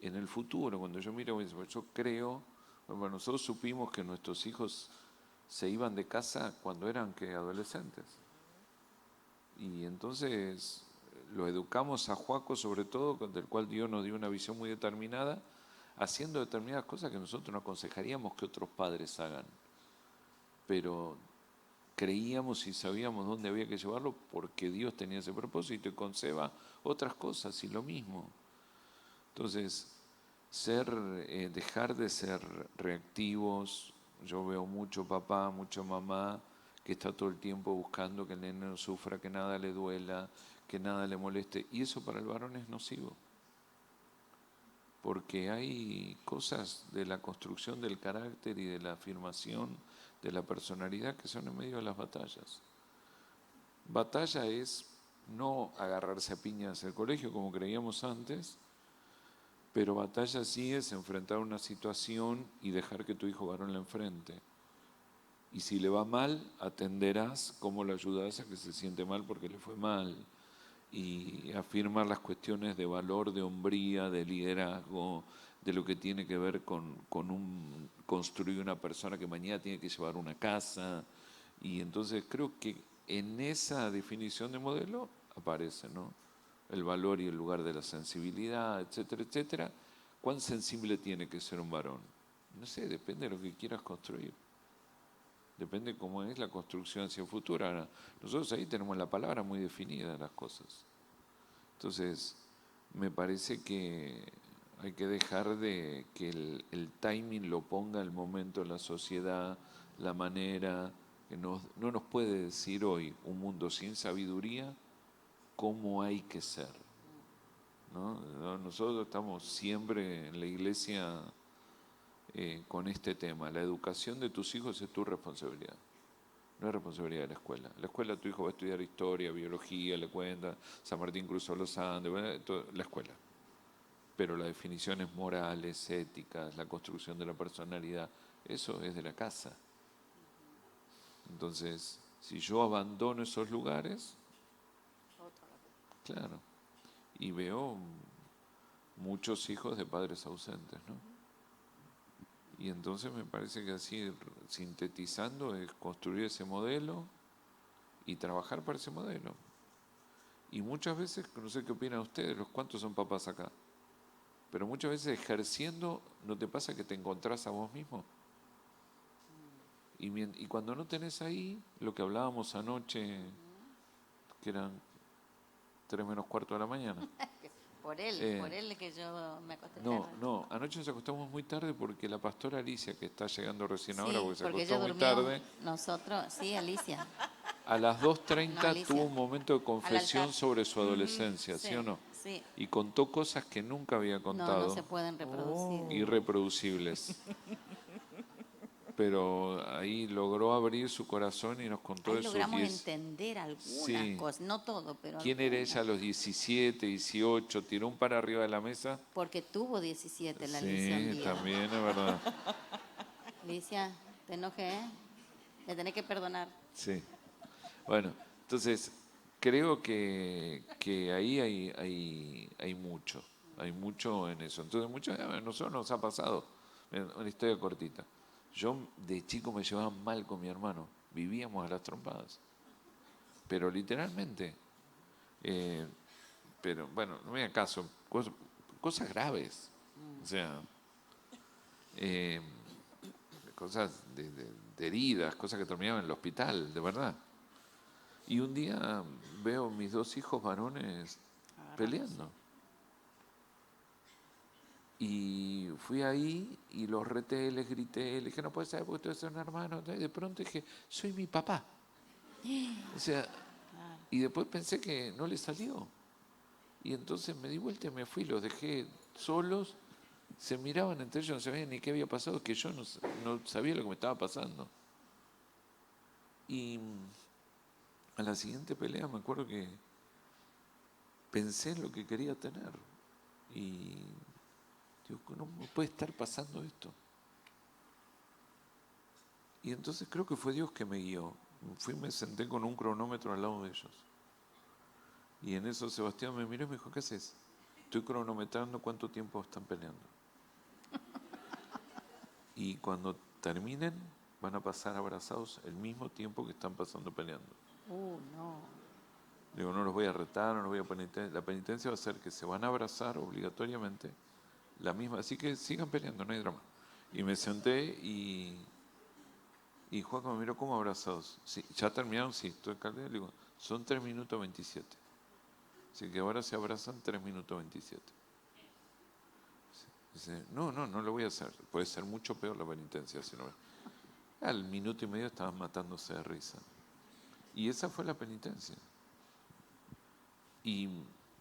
en el futuro. Cuando yo miro, yo creo, bueno, nosotros supimos que nuestros hijos se iban de casa cuando eran adolescentes. Y entonces lo educamos a Joaco sobre todo, del cual Dios nos dio una visión muy determinada, haciendo determinadas cosas que nosotros no aconsejaríamos que otros padres hagan. Pero creíamos y sabíamos dónde había que llevarlo porque Dios tenía ese propósito y con Seba otras cosas y lo mismo. Entonces, dejar de ser reactivos. Yo veo mucho papá, mucho mamá que está todo el tiempo buscando que el nene no sufra, que nada le duela, que nada le moleste. Y eso para el varón es nocivo. Porque hay cosas de la construcción del carácter y de la afirmación de la personalidad que son en medio de las batallas. Batalla es no agarrarse a piñas en el colegio como creíamos antes, pero batalla sí es enfrentar una situación y dejar que tu hijo varón la enfrente. Y si le va mal, atenderás cómo lo ayudas a que se siente mal porque le fue mal. Y afirmar las cuestiones de valor, de hombría, de liderazgo, de lo que tiene que ver con construir una persona que mañana tiene que llevar una casa. Y entonces creo que en esa definición de modelo aparece, ¿no? El valor y el lugar de la sensibilidad, etcétera, etcétera. ¿Cuán sensible tiene que ser un varón? No sé, depende de lo que quieras construir. Depende cómo es la construcción hacia el futuro. Ahora, nosotros ahí tenemos la palabra muy definida de las cosas. Entonces, me parece que hay que dejar de que el timing lo ponga el momento, la sociedad, la manera. Que no nos puede decir hoy un mundo sin sabiduría cómo hay que ser, ¿no? Nosotros estamos siempre en la iglesia con este tema. La educación de tus hijos es tu responsabilidad, no es responsabilidad de la escuela. La escuela, tu hijo va a estudiar historia, biología, le cuenta, San Martín cruzó los Andes, la escuela. Pero las definiciones morales, éticas, la construcción de la personalidad, eso es de la casa. Entonces, si yo abandono esos lugares, claro, y veo muchos hijos de padres ausentes, ¿no? Y entonces me parece que así, sintetizando, es construir ese modelo y trabajar para ese modelo. Y muchas veces, no sé qué opinan ustedes, los cuantos son papás acá, pero muchas veces ejerciendo, ¿no te pasa que te encontrás a vos mismo? Y cuando no tenés ahí, lo que hablábamos anoche, que eran 3 menos cuarto de la mañana, Por él que yo me acosté No, tarde. no, anoche nos acostamos muy tarde porque la pastora Alicia, que está llegando recién Sí, ahora porque se porque acostó ella muy durmió. tarde, Nosotros, sí, Alicia. a las No, 2:30 Alicia. tuvo un momento de Al confesión altar. sobre su adolescencia, ¿sí o Sí, no? sí. Y contó cosas que nunca había No, contado, se pueden reproducir. irreproducibles. Pero ahí logró abrir su corazón y nos contó Ahí de sus logramos 10. entender algunas Sí. cosas, no todo, pero ¿Quién era algunas. ella a los 17, 18? ¿Tiró un par arriba de la mesa? Porque tuvo 17 la Alicia un Sí, día. también es verdad. Alicia, te enojé, ¿eh? Le tenés que perdonar. Sí. Bueno, entonces creo que ahí hay mucho en eso. Entonces, a nosotros nos ha pasado. Una historia cortita. Yo de chico me llevaba mal con mi hermano, vivíamos a las trompadas, pero literalmente. Pero bueno, no me hagan caso, cosas graves. O sea, eh, cosas de heridas, cosas que terminaban en el hospital, de verdad. Y un día veo mis 2 hijos varones peleando. Y fui ahí y los reté, les grité, les dije, no puede ser porque tú eres un hermano. Y de pronto dije, soy mi papá. O sea, y después pensé que no le salió. Y entonces me di vuelta y me fui, los dejé solos. Se miraban entre ellos, no sabían ni qué había pasado, que yo no sabía lo que me estaba pasando. Y a la siguiente pelea me acuerdo que pensé en lo que quería tener. Y digo, no me puede estar pasando esto. Y entonces creo que fue Dios que me guió. Fui y me senté con un cronómetro al lado de ellos. Y en eso Sebastián me miró y me dijo, ¿qué haces? Estoy cronometrando cuánto tiempo están peleando. Y cuando terminen, van a pasar abrazados el mismo tiempo que están pasando peleando. No. Digo, no los voy a retar, no los voy a penitenciar. La penitencia va a ser que se van a abrazar obligatoriamente, la misma. Así que sigan peleando, no hay drama. Y me senté y Juan me miró como abrazados. Sí, ¿ya terminaron? Sí, estoy caliente. Le digo, son 3 minutos 27. Así que ahora se abrazan 3 minutos 27. Dice, no lo voy a hacer. Puede ser mucho peor la penitencia. Si no. Al minuto y medio estaban matándose de risa. Y esa fue la penitencia. Y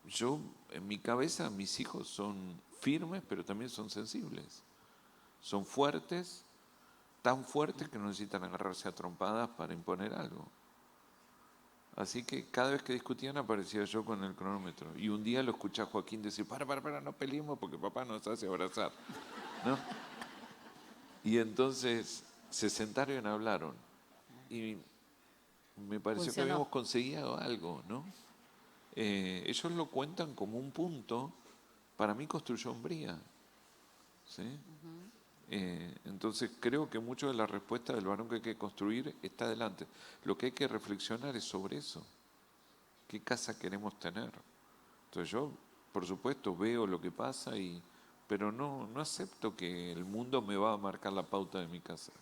yo, en mi cabeza, mis hijos son firmes, pero también son sensibles. Son fuertes, tan fuertes que no necesitan agarrarse a trompadas para imponer algo. Así que cada vez que discutían aparecía yo con el cronómetro. Y un día lo escuché a Joaquín decir, para, no peleemos porque papá nos hace abrazar. ¿No? Y entonces se sentaron y hablaron. Y me pareció que Funcionó. habíamos conseguido algo, ¿no? Ellos lo cuentan como un punto, para mí construyó hombría. ¿Sí? Entonces creo que mucho de la respuesta del varón que hay que construir está adelante. Lo que hay que reflexionar es sobre eso. ¿Qué casa queremos tener? Entonces yo, por supuesto, veo lo que pasa, pero no acepto que el mundo me va a marcar la pauta de mi casa.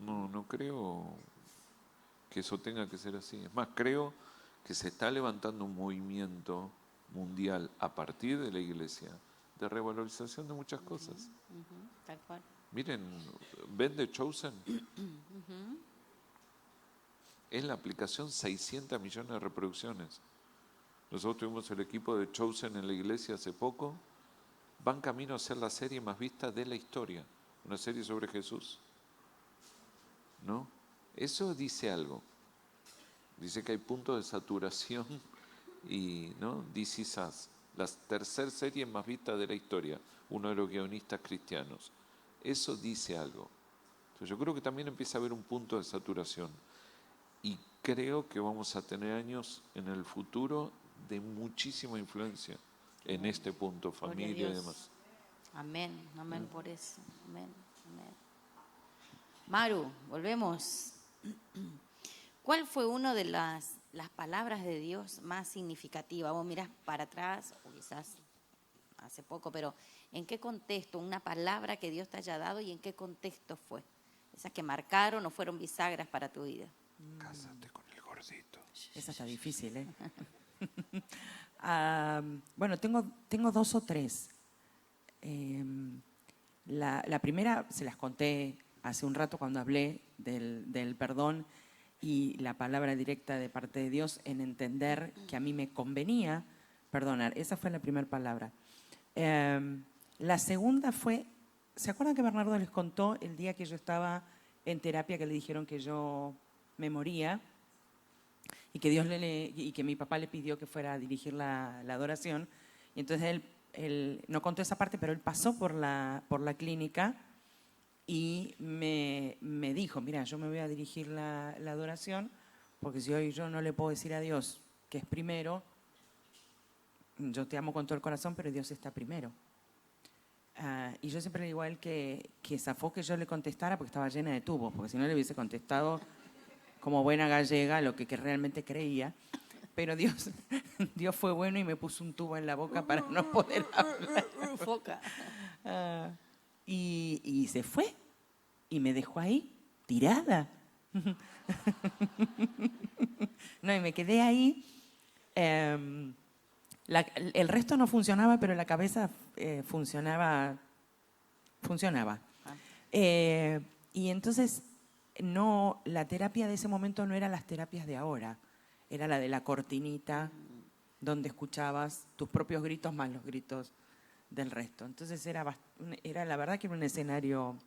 No creo que eso tenga que ser así. Es más, creo que se está levantando un movimiento mundial a partir de la iglesia de revalorización de muchas cosas. Tal cual. Miren, ven The Chosen. Es la aplicación 600 millones de reproducciones. Nosotros tuvimos el equipo de Chosen en la iglesia hace poco. Van camino a ser la serie más vista de la historia. Una serie sobre Jesús. ¿No? Eso dice algo. Dice que hay puntos de saturación y, ¿no? This Is Us, la tercera serie más vista de la historia, uno de los guionistas cristianos. Eso dice algo. Entonces yo creo que también empieza a haber un punto de saturación y creo que vamos a tener años en el futuro de muchísima influencia en este punto, Gloria a familia y Dios. demás. Amén por eso. Amén. Maru, volvemos. ¿Cuál fue una de las palabras de Dios más significativas? Vos mirás para atrás, o quizás hace poco, pero ¿en qué contexto? Una palabra que Dios te haya dado y en qué contexto fue. Esas que marcaron o fueron bisagras para tu vida. Cásate con el gordito. Esa está difícil, ¿eh? Bueno, tengo dos o tres. La primera se las conté hace un rato cuando hablé del perdón y la palabra directa de parte de Dios en entender que a mí me convenía perdonar. Esa fue la primera palabra. La segunda fue, ¿se acuerdan que Bernardo les contó el día que yo estaba en terapia que le dijeron que yo me moría y que y que mi papá le pidió que fuera a dirigir la adoración? Y entonces él no contó esa parte, pero él pasó por la clínica y me dijo, mira, yo me voy a dirigir la adoración porque si hoy yo no le puedo decir a Dios que es primero, yo te amo con todo el corazón, pero Dios está primero. Y yo siempre le digo a él que zafó que yo le contestara porque estaba llena de tubos, porque si no le hubiese contestado como buena gallega lo que realmente creía. Pero Dios fue bueno y me puso un tubo en la boca para no poder hablar. Foca. Y se fue y me dejó ahí tirada. No, y me quedé ahí. El resto no funcionaba, pero la cabeza funcionaba. Y entonces la terapia de ese momento no era las terapias de ahora, era la de la cortinita, donde escuchabas tus propios gritos más los gritos del resto. Entonces era la verdad que era un escenario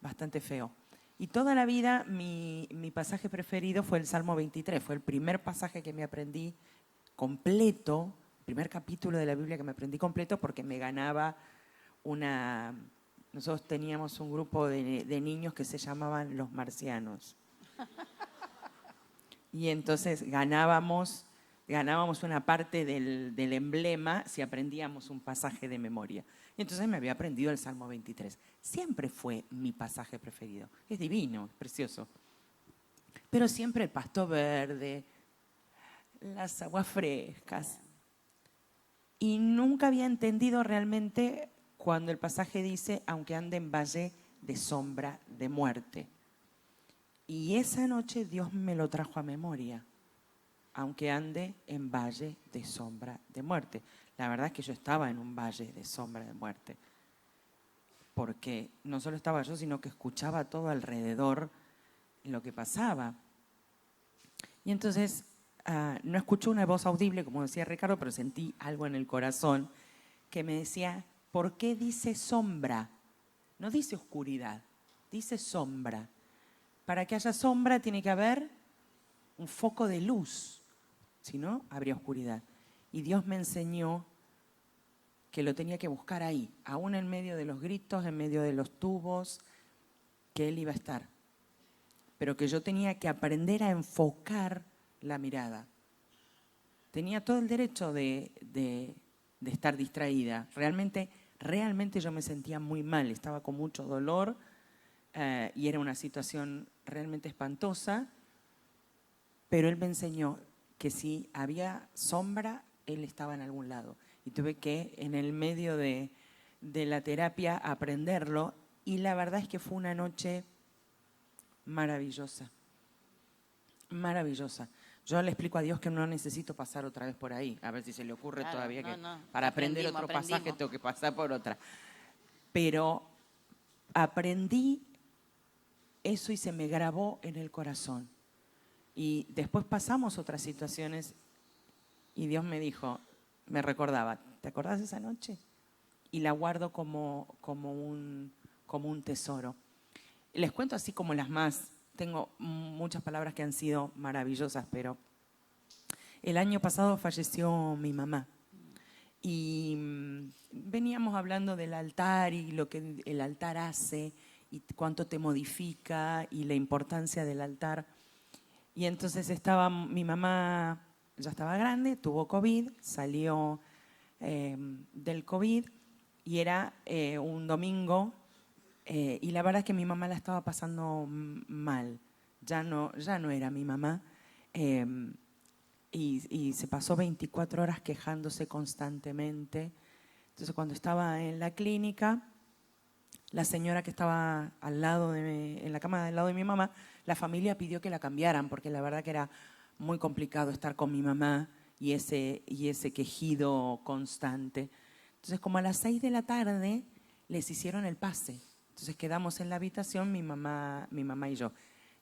bastante feo. Y toda la vida mi pasaje preferido fue el Salmo 23, fue el primer pasaje que me aprendí completo, el primer capítulo de la Biblia que me aprendí completo porque me ganaba nosotros teníamos un grupo de niños que se llamaban los marcianos. Y entonces ganábamos una parte del emblema si aprendíamos un pasaje de memoria. Y entonces me había aprendido el Salmo 23. Siempre fue mi pasaje preferido. Es divino, es precioso. Pero siempre el pasto verde, las aguas frescas. Y nunca había entendido realmente cuando el pasaje dice, aunque ande en valle de sombra de muerte. Y esa noche Dios me lo trajo a memoria, aunque ande en valle de sombra de muerte. La verdad es que yo estaba en un valle de sombra de muerte, porque no solo estaba yo, sino que escuchaba todo alrededor lo que pasaba. Y entonces no escuché una voz audible, como decía Ricardo, pero sentí algo en el corazón que me decía, ¿por qué dice sombra? No dice oscuridad, dice sombra. Para que haya sombra tiene que haber un foco de luz, si no, habría oscuridad. Y Dios me enseñó que lo tenía que buscar ahí, aún en medio de los gritos, en medio de los tubos, que Él iba a estar. Pero que yo tenía que aprender a enfocar la mirada. Tenía todo el derecho de estar distraída. Realmente yo me sentía muy mal, estaba con mucho dolor y era una situación realmente espantosa, pero Él me enseñó que si había sombra, Él estaba en algún lado. Y tuve que, en el medio de la terapia, aprenderlo. Y la verdad es que fue una noche maravillosa, maravillosa. Yo le explico a Dios que no necesito pasar otra vez por ahí, a ver si se le ocurre todavía que para aprender otro pasaje tengo que pasar por otra. Pero aprendí eso y se me grabó en el corazón. Y después pasamos otras situaciones y Dios me dijo, me recordaba, ¿te acordás de esa noche? Y la guardo como un tesoro. Les cuento así como las más, tengo muchas palabras que han sido maravillosas, pero el año pasado falleció mi mamá. Y veníamos hablando del altar y lo que el altar hace y cuánto te modifica y la importancia del altar. Y entonces mi mamá ya estaba grande, tuvo COVID, salió del COVID y era un domingo y la verdad es que mi mamá la estaba pasando mal, ya no era mi mamá y se pasó 24 horas quejándose constantemente. Entonces cuando estaba en la clínica, la señora que estaba en la cama al lado de mi mamá, la familia pidió que la cambiaran porque la verdad que era muy complicado estar con mi mamá y ese quejido constante. Entonces, como a las 6 de la tarde, les hicieron el pase. Entonces quedamos en la habitación mi mamá y yo.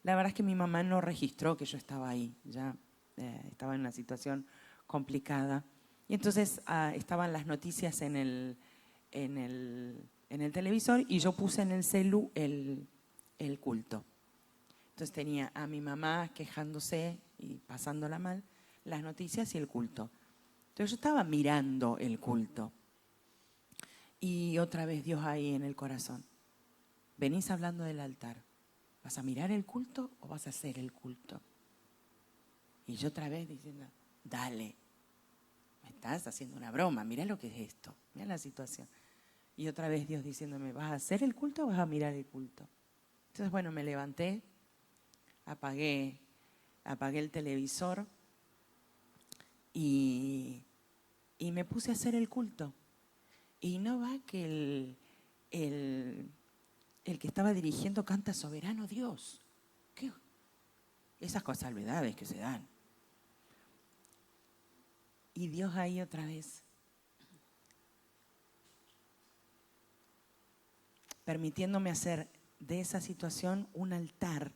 La verdad es que mi mamá no registró que yo estaba ahí, ya estaba en una situación complicada. Y entonces estaban las noticias en el televisor y yo puse en el celu el culto. Entonces tenía a mi mamá quejándose y pasándola mal, las noticias y el culto. Entonces yo estaba mirando el culto. Y otra vez Dios ahí en el corazón. Venís hablando del altar. ¿Vas a mirar el culto o vas a hacer el culto? Y yo otra vez diciendo, dale, me estás haciendo una broma, mirá lo que es esto, mirá la situación. Y otra vez Dios diciéndome, ¿vas a hacer el culto o vas a mirar el culto? Entonces, bueno, me levanté, apagué el televisor y me puse a hacer el culto. Y no va que el que estaba dirigiendo canta soberano Dios. ¿Qué? Esas casualidades que se dan. Y Dios ahí otra vez, permitiéndome hacer de esa situación un altar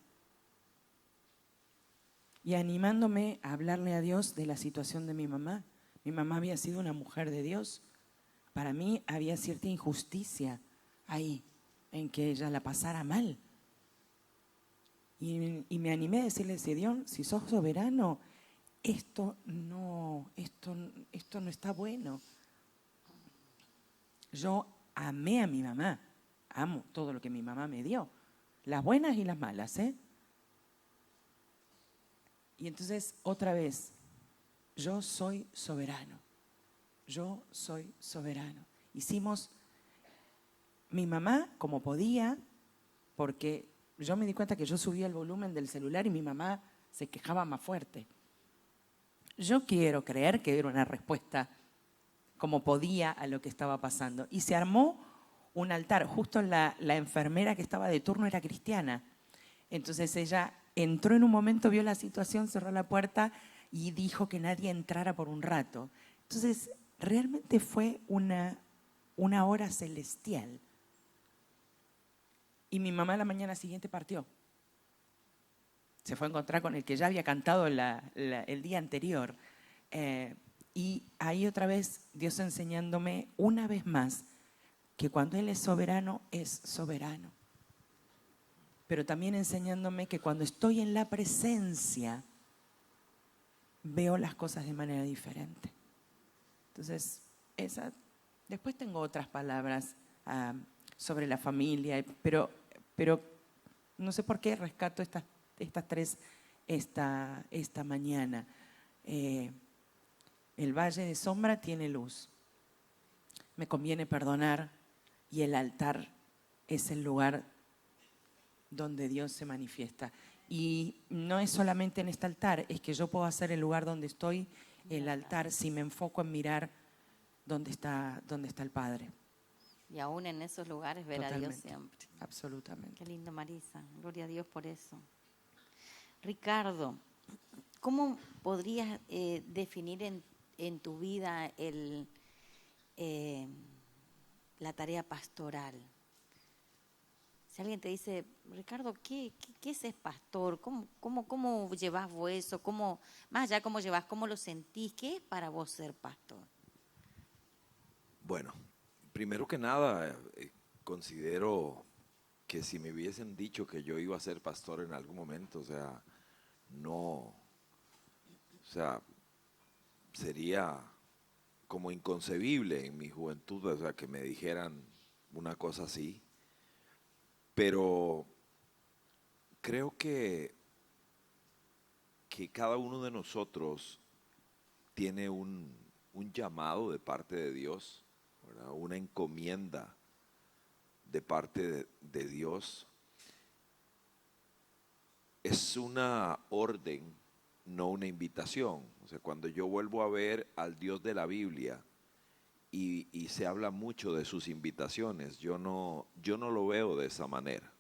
y animándome a hablarle a Dios de la situación de mi mamá. Mi mamá había sido una mujer de Dios. Para mí había cierta injusticia ahí, en que ella la pasara mal. Y me animé a decirle, Dios, si sos soberano, esto no está bueno. Yo amé a mi mamá, amo todo lo que mi mamá me dio, las buenas y las malas, ¿eh? Y entonces, otra vez, yo soy soberano. Yo soy soberano. Hicimos mi mamá como podía, porque yo me di cuenta que yo subía el volumen del celular y mi mamá se quejaba más fuerte. Yo quiero creer que era una respuesta como podía a lo que estaba pasando. Y se armó un altar. Justo la enfermera que estaba de turno era cristiana. Entonces ella entró en un momento, vio la situación, cerró la puerta y dijo que nadie entrara por un rato. Entonces realmente fue una hora celestial. Y mi mamá la mañana siguiente partió. Se fue a encontrar con el que ya había cantado el día anterior. Y ahí otra vez Dios enseñándome una vez más que cuando Él es soberano, pero también enseñándome que cuando estoy en la presencia, veo las cosas de manera diferente. Entonces, después tengo otras palabras sobre la familia, pero no sé por qué rescato estas tres esta mañana. El valle de sombra tiene luz. Me conviene perdonar y el altar es el lugar donde Dios se manifiesta. Y no es solamente en este altar, es que yo puedo hacer el lugar donde estoy, el altar, si me enfoco en mirar dónde está el Padre. Y aún en esos lugares ver Totalmente, a Dios siempre. Absolutamente. Qué lindo, Marisa. Gloria a Dios por eso. Ricardo, ¿cómo podrías definir en tu vida la tarea pastoral? Si alguien te dice, Ricardo, ¿qué es ser pastor? ¿Cómo llevas vos eso? Más allá cómo llevas, cómo lo sentís, ¿qué es para vos ser pastor? Bueno, primero que nada, considero que si me hubiesen dicho que yo iba a ser pastor en algún momento, sería como inconcebible en mi juventud, que me dijeran una cosa así. Pero creo que cada uno de nosotros tiene un llamado de parte de Dios, ¿verdad? Una encomienda de parte de Dios. Es una orden, no una invitación. O sea, cuando yo vuelvo a ver al Dios de la Biblia y se habla mucho de sus invitaciones, yo no lo veo de esa manera.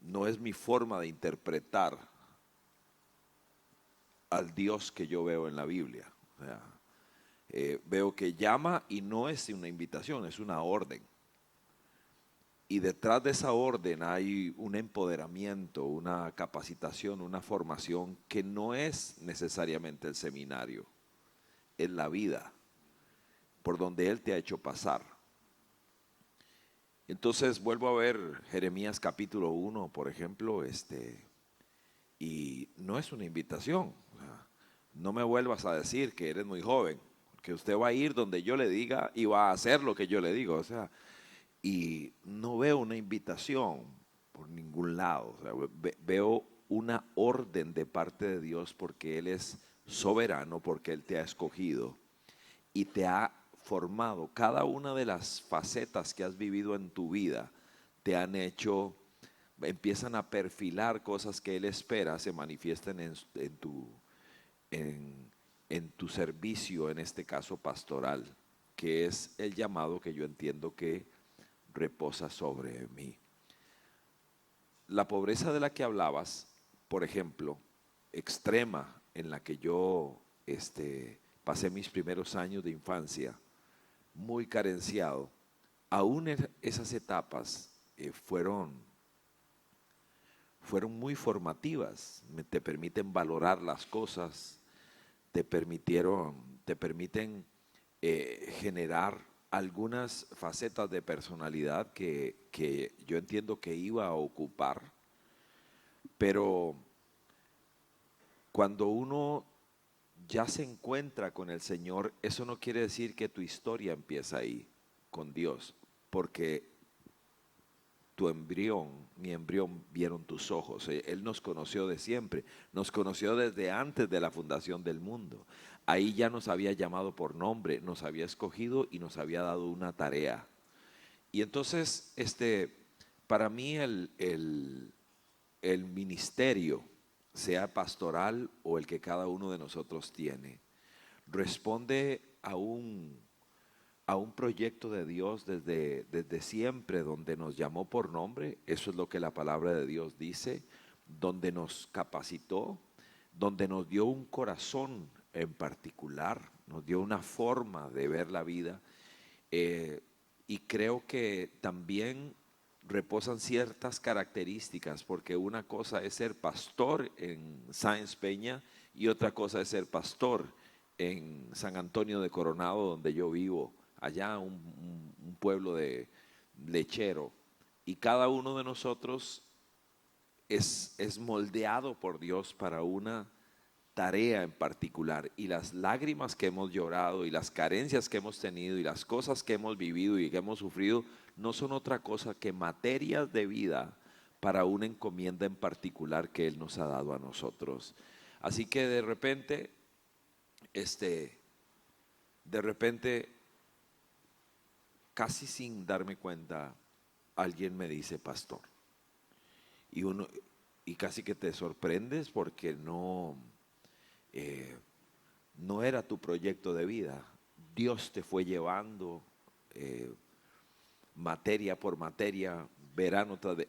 No es mi forma de interpretar al Dios que yo veo en la Biblia. O sea, veo que llama y no es una invitación, es una orden. Y detrás de esa orden hay un empoderamiento, una capacitación, una formación que no es necesariamente el seminario, es la vida por donde Él te ha hecho pasar. Entonces vuelvo a ver Jeremías capítulo 1, por ejemplo, y no es una invitación. O sea, no me vuelvas a decir que eres muy joven, que usted va a ir donde yo le diga y va a hacer lo que yo le digo. O sea, y no veo una invitación por ningún lado. O sea, veo una orden de parte de Dios porque Él es soberano, porque Él te ha escogido y te ha formado. Cada una de las facetas que has vivido en tu vida te han hecho, empiezan a perfilar cosas que Él espera se manifiesten en tu servicio, en este caso pastoral, que es el llamado que yo entiendo que reposa sobre mí. La pobreza de la que hablabas, por ejemplo, extrema, en la que yo pasé mis primeros años de infancia, muy carenciado, aún esas etapas fueron muy formativas, te permiten valorar las cosas, te permiten generar algunas facetas de personalidad que yo entiendo que iba a ocupar, pero cuando uno ya se encuentra con el Señor, eso no quiere decir que tu historia empieza ahí, con Dios, porque mi embrión vieron tus ojos. Él nos conoció de siempre, nos conoció desde antes de la fundación del mundo. Ahí ya nos había llamado por nombre, nos había escogido y nos había dado una tarea. Y entonces, para mí el ministerio, sea pastoral o el que cada uno de nosotros tiene, responde a un proyecto de Dios desde siempre, donde nos llamó por nombre. Eso es lo que la palabra de Dios dice, donde nos capacitó, donde nos dio un corazón en particular, nos dio una forma de ver la vida, y creo que también reposan ciertas características, porque una cosa es ser pastor en Sáenz Peña y otra cosa es ser pastor en San Antonio de Coronado, donde yo vivo, allá un pueblo de lechero. Y cada uno de nosotros es moldeado por Dios para una tarea en particular, y las lágrimas que hemos llorado y las carencias que hemos tenido y las cosas que hemos vivido y que hemos sufrido no son otra cosa que materias de vida para una encomienda en particular que Él nos ha dado a nosotros. Así que de repente casi sin darme cuenta, alguien me dice pastor, y casi que te sorprendes porque no era tu proyecto de vida. Dios te fue llevando materia por materia,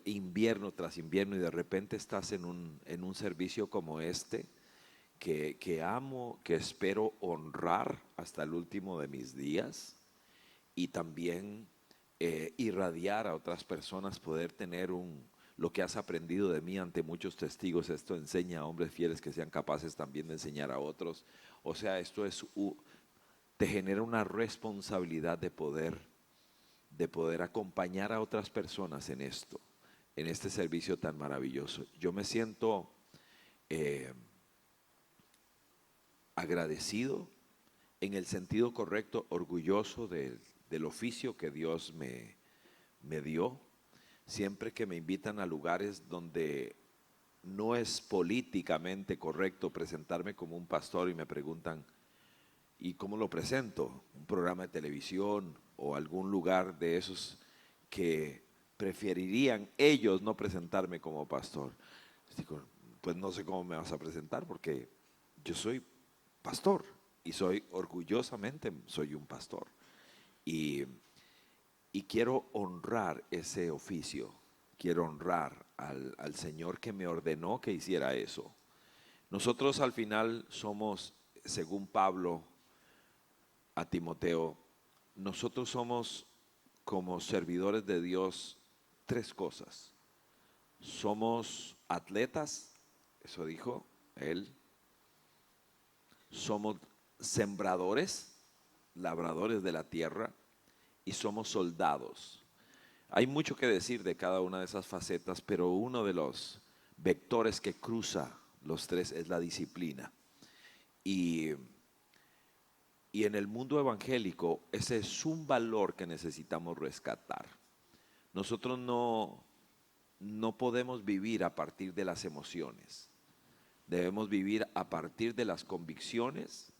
invierno tras invierno, y de repente estás en un servicio como que amo, que espero honrar hasta el último de mis días, y también irradiar a otras personas, poder tener lo que has aprendido de mí ante muchos testigos. Esto enseña a hombres fieles que sean capaces también de enseñar a otros. O sea, te genera una responsabilidad de poder acompañar a otras personas en este servicio tan maravilloso. Yo me siento agradecido, en el sentido correcto, orgulloso del oficio que Dios me dio. Siempre que me invitan a lugares donde no es políticamente correcto presentarme como un pastor y me preguntan, ¿y cómo lo presento? ¿Un programa de televisión o algún lugar de esos que preferirían ellos no presentarme como pastor? Digo, pues no sé cómo me vas a presentar, porque yo soy pastor y orgullosamente soy un pastor. Y quiero honrar ese oficio, quiero honrar al Señor que me ordenó que hiciera eso. Nosotros al final somos, según Pablo a Timoteo, nosotros somos como servidores de Dios tres cosas. Somos atletas, eso dijo él. Somos sembradores, labradores de la tierra, y somos soldados. Hay mucho que decir de cada una de esas facetas, pero uno de los vectores que cruza los tres es la disciplina. Y, y en el mundo evangélico ese es un valor que necesitamos rescatar. Nosotros no podemos vivir a partir de las emociones. Debemos vivir a partir de las convicciones,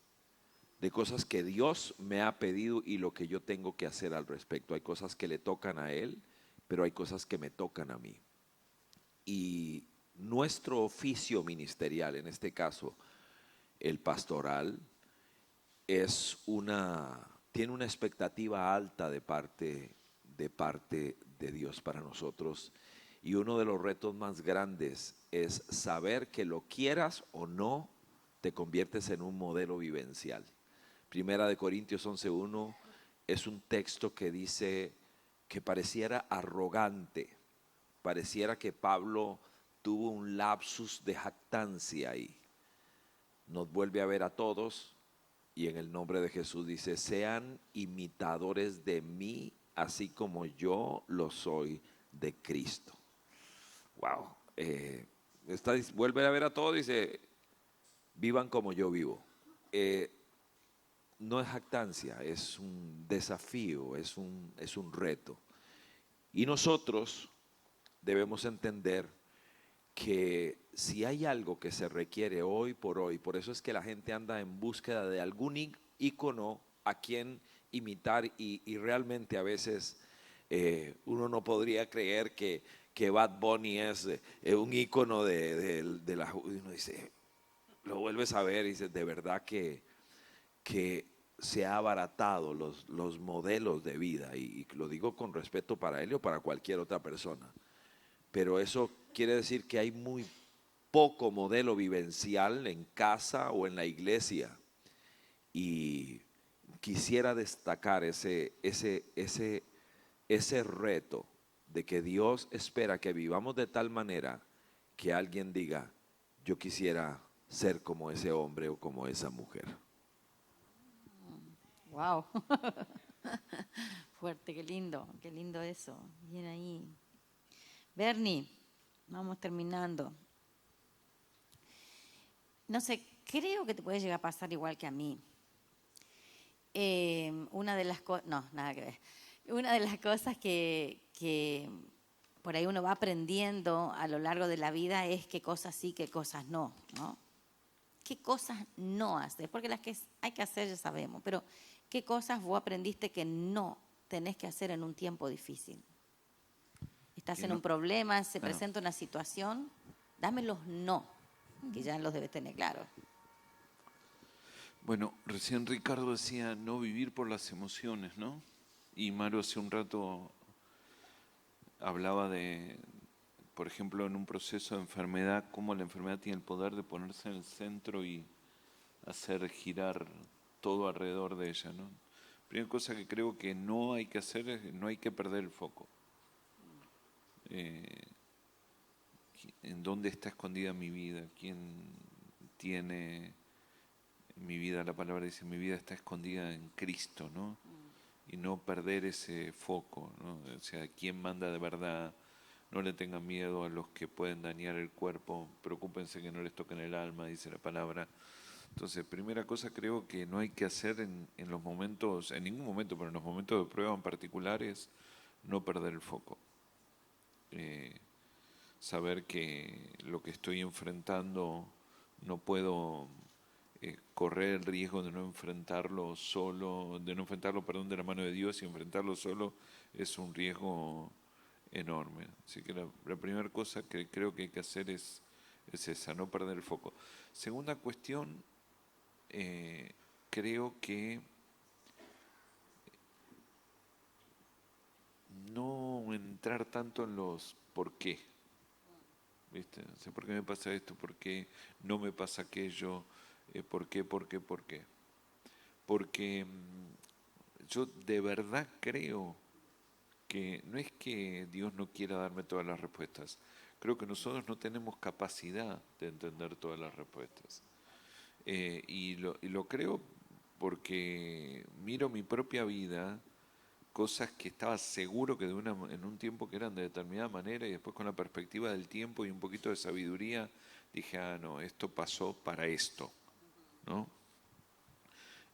de cosas que Dios me ha pedido y lo que yo tengo que hacer al respecto. Hay cosas que le tocan a Él, pero hay cosas que me tocan a mí. Y nuestro oficio ministerial, en este caso el pastoral, tiene una expectativa alta de parte de Dios para nosotros. Y uno de los retos más grandes es saber que lo quieras o no, te conviertes en un modelo vivencial. Primera de Corintios 11:1 es un texto que dice que pareciera arrogante, pareciera que Pablo tuvo un lapsus de jactancia ahí. Nos vuelve a ver a todos y en el nombre de Jesús dice, sean imitadores de mí, así como yo lo soy de Cristo. Wow. Vuelve a ver a todos y dice, vivan como yo vivo. No es jactancia, es un desafío, es un reto. Y nosotros debemos entender que si hay algo que se requiere hoy, por eso es que la gente anda en búsqueda de algún ícono a quien imitar y realmente a veces uno no podría creer que Bad Bunny es un ícono de la juventud. Uno dice, lo vuelves a ver y dices, de verdad que se ha abaratado los modelos de vida, y lo digo con respeto para él o para cualquier otra persona, pero eso quiere decir que hay muy poco modelo vivencial en casa o en la iglesia, y quisiera destacar ese reto de que Dios espera que vivamos de tal manera que alguien diga, yo quisiera ser como ese hombre o como esa mujer. Wow. Fuerte, qué lindo eso. Bien ahí. Bernie, vamos terminando. No sé, creo que te puede llegar a pasar igual que a mí. Una de las cosas, no, nada que ver. Una de las cosas que por ahí uno va aprendiendo a lo largo de la vida es qué cosas sí, qué cosas no, ¿no? ¿Qué cosas no haces? Porque las que hay que hacer ya sabemos, pero ¿qué cosas vos aprendiste que no tenés que hacer en un tiempo difícil? Estás en un problema, se presenta una situación, dame los no, que ya los debes tener claro. Bueno, recién Ricardo decía no vivir por las emociones, ¿no? Y Maru hace un rato hablaba de, por ejemplo, en un proceso de enfermedad, cómo la enfermedad tiene el poder de ponerse en el centro y hacer girar todo alrededor de ella, ¿no? Primera cosa que creo que no hay que hacer es no hay que perder el foco. ¿En dónde está escondida mi vida? ¿Quién tiene mi vida? La palabra dice, mi vida está escondida en Cristo, ¿no? Y no perder ese foco, ¿no? O sea, ¿quién manda de verdad? No le tengan miedo a los que pueden dañar el cuerpo, preocúpense que no les toquen el alma, dice la palabra. Entonces, primera cosa creo que no hay que hacer en los momentos, en ningún momento, pero en los momentos de prueba en particular es no perder el foco. Saber que lo que estoy enfrentando no puedo correr el riesgo de no enfrentarlo solo, de no enfrentarlo, perdón, de la mano de Dios, y enfrentarlo solo es un riesgo enorme. Así que la primera cosa que creo que hay que hacer es esa, no perder el foco. Segunda cuestión, creo que no entrar tanto en los por qué. ¿viste? O sea, ¿por qué me pasa esto? ¿Por qué no me pasa aquello? ¿Por qué? ¿Por qué? ¿Por qué? Porque yo de verdad creo que no es que Dios no quiera darme todas las respuestas. Creo que nosotros no tenemos capacidad de entender todas las respuestas. Y lo creo porque miro mi propia vida, cosas que estaba seguro que en un tiempo que eran de determinada manera, y después con la perspectiva del tiempo y un poquito de sabiduría, dije, no, esto pasó para esto, ¿no?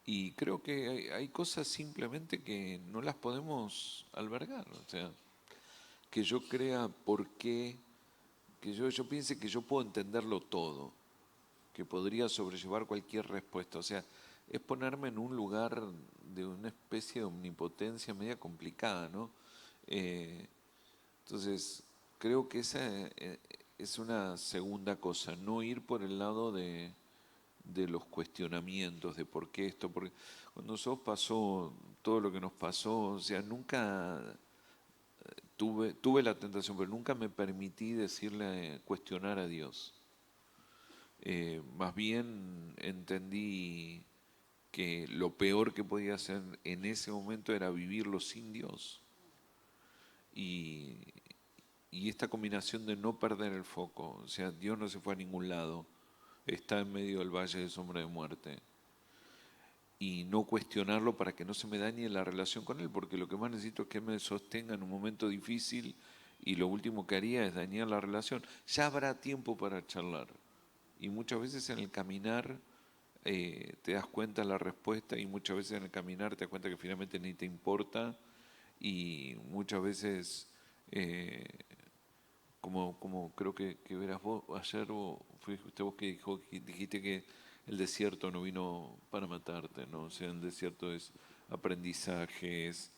Y creo que hay cosas simplemente que no las podemos albergar, o sea, que yo crea por qué, que yo piense que yo puedo entenderlo todo, que podría sobrellevar cualquier respuesta. O sea, es ponerme en un lugar de una especie de omnipotencia media complicada, ¿no? Eh, entonces, creo que esa es una segunda cosa, no ir por el lado de los cuestionamientos, de por qué esto, porque cuando nosotros pasó todo lo que nos pasó, o sea, nunca tuve la tentación, pero nunca me permití decirle, cuestionar a Dios. Más bien entendí que lo peor que podía hacer en ese momento era vivirlo sin Dios. Y, y esta combinación de no perder el foco, o sea, Dios no se fue a ningún lado, está en medio del valle de sombra de muerte. Y no cuestionarlo para que no se me dañe la relación con Él, porque lo que más necesito es que me sostenga en un momento difícil y lo último que haría es dañar la relación. Ya habrá tiempo para charlar. Y muchas veces en el caminar te das cuenta de la respuesta y muchas veces en el caminar te das cuenta que finalmente ni te importa y muchas veces, como creo que verás vos, ayer fuiste vos que dijiste que el desierto no vino para matarte, ¿no? O sea, el desierto es aprendizajes.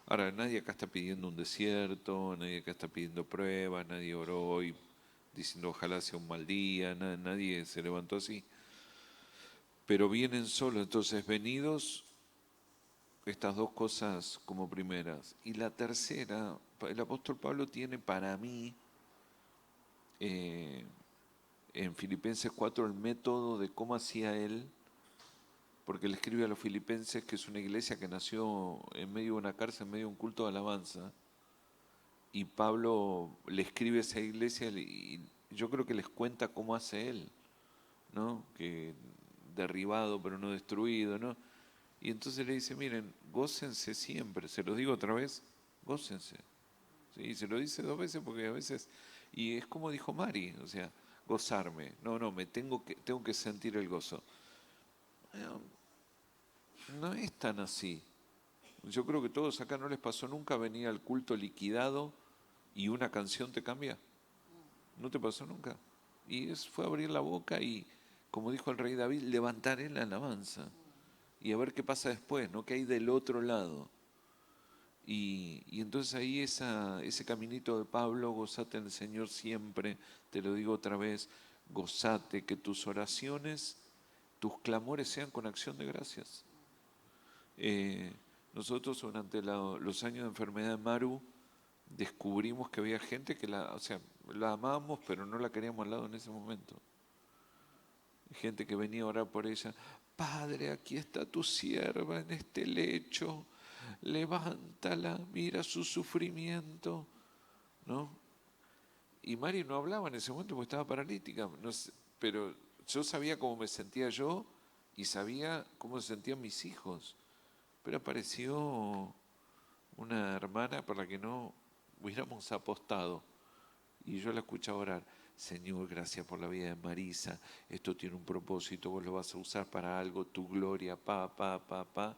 Ahora, nadie acá está pidiendo un desierto, nadie acá está pidiendo pruebas, nadie oró hoy diciendo ojalá sea un mal día, nadie se levantó así. Pero vienen solo, entonces venidos estas dos cosas como primeras. Y la tercera, el apóstol Pablo tiene para mí eh, en Filipenses 4 el método de cómo hacía él, porque él escribe a los filipenses que es una iglesia que nació en medio de una cárcel, en medio de un culto de alabanza, y Pablo le escribe a esa iglesia y yo creo que les cuenta cómo hace él, ¿no? Que derribado pero no destruido, ¿no? Y entonces le dice, miren, gócense siempre, se los digo otra vez, gócense. ¿Sí? Se lo dice dos veces porque a veces, y es como dijo Mari, o sea, gozarme. No, tengo que sentir el gozo. No, no es tan así. Yo creo que todos acá no les pasó nunca venir al culto liquidado y una canción te cambia. ¿No te pasó nunca? Y fue abrir la boca y, como dijo el rey David, levantar en la alabanza y a ver qué pasa después, ¿no? ¿Qué hay del otro lado? Y entonces ahí ese caminito de Pablo, gozate en el Señor siempre, te lo digo otra vez, gozate, que tus oraciones, tus clamores sean con acción de gracias. Nosotros durante los años de enfermedad de Maru descubrimos que había gente que o sea, la amábamos pero no la queríamos al lado en ese momento. Gente que venía a orar por ella, Padre, aquí está tu sierva en este lecho, levántala, mira su sufrimiento, ¿no? Y Mari no hablaba en ese momento porque estaba paralítica, no sé, pero yo sabía cómo me sentía yo y sabía cómo se sentían mis hijos. Pero apareció una hermana por la que no hubiéramos apostado y yo la escuchaba orar. Señor, gracias por la vida de Marisa. Esto tiene un propósito, vos lo vas a usar para algo, tu gloria, pa.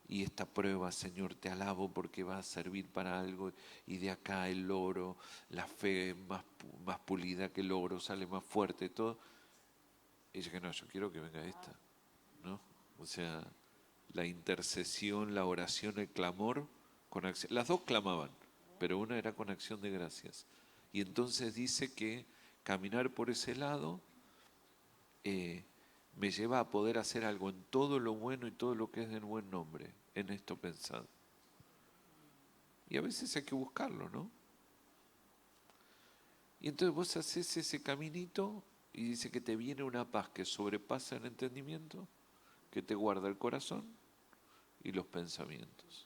Y esta prueba, Señor, te alabo porque va a servir para algo. Y de acá el oro, la fe más pulida que el oro, sale más fuerte, todo. Y ella que no, yo quiero que venga esta, ¿no? O sea, la intercesión, la oración, el clamor, con acción. Las dos clamaban, pero una era con acción de gracias. Y entonces dice que caminar por ese lado me lleva a poder hacer algo en todo lo bueno y todo lo que es del buen nombre, en esto pensado. Y a veces hay que buscarlo, ¿no? Y entonces vos haces ese caminito y dice que te viene una paz que sobrepasa el entendimiento, que te guarda el corazón y los pensamientos.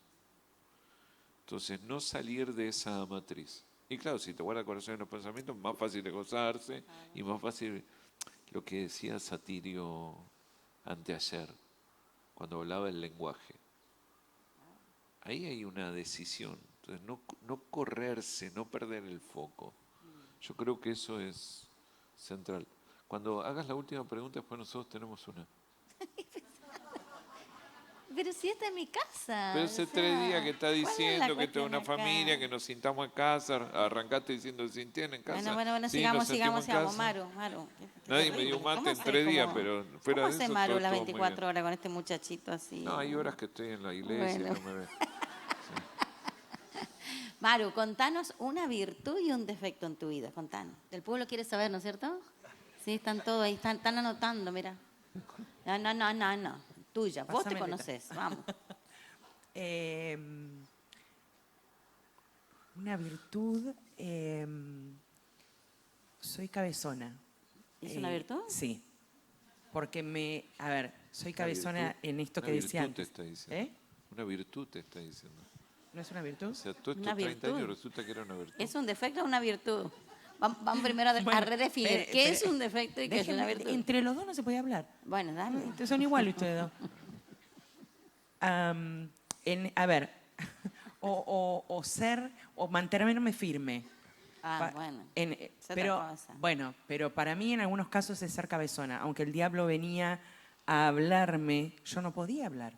Entonces, no salir de esa matriz. Y claro, si te guarda el corazón y los pensamientos, más fácil de gozarse y más fácil lo que decía Satirio anteayer, cuando hablaba del lenguaje. Ahí hay una decisión. Entonces, no correrse, no perder el foco. Yo creo que eso es central. Cuando hagas la última pregunta, después nosotros tenemos una. Pero si esta es mi casa. Pero hace o sea, 3 días que está ¿cuál es la diciendo que tengo cuestión una acá? familia, que nos sintamos en casa. Arrancaste diciendo se sintieron en casa. Bueno, Sí, sigamos, nos sentimos en sigamos. casa. Maru. Qué Nadie me terrible. dio mate ¿Cómo en hace? 3 días, pero fuera ¿Cómo de hace eso Maru todo las estuvo muy 24 bien. horas con este muchachito así? No, hay horas que estoy en la iglesia Bueno. y no me ve. Maru, contanos una virtud y un defecto en tu vida, contanos. El pueblo quiere saber, ¿no es cierto? Sí, están todos ahí, están anotando, mira. No. Tuya, vos te Pásamela. conocés, vamos. Una virtud, soy cabezona. ¿Es una virtud? Sí. Porque soy Una cabezona virtud- en esto una que decía virtud te antes. está diciendo. ¿Eh? Una virtud te está diciendo. ¿No es una virtud? O sea, todos Una estos 30 años virtud. resulta que era una virtud. ¿Es un defecto o una virtud? Vamos primero a Bueno, redefinir espere, qué espere. es un defecto y qué es una Déjenme- virtud. Entre los dos no se puede hablar. Bueno, dale. Son iguales ustedes dos. O ser, o mantenerme firme. Bueno. Esa Pero, otra cosa. pero para mí en algunos casos es ser cabezona. Aunque el diablo venía a hablarme, yo no podía hablar.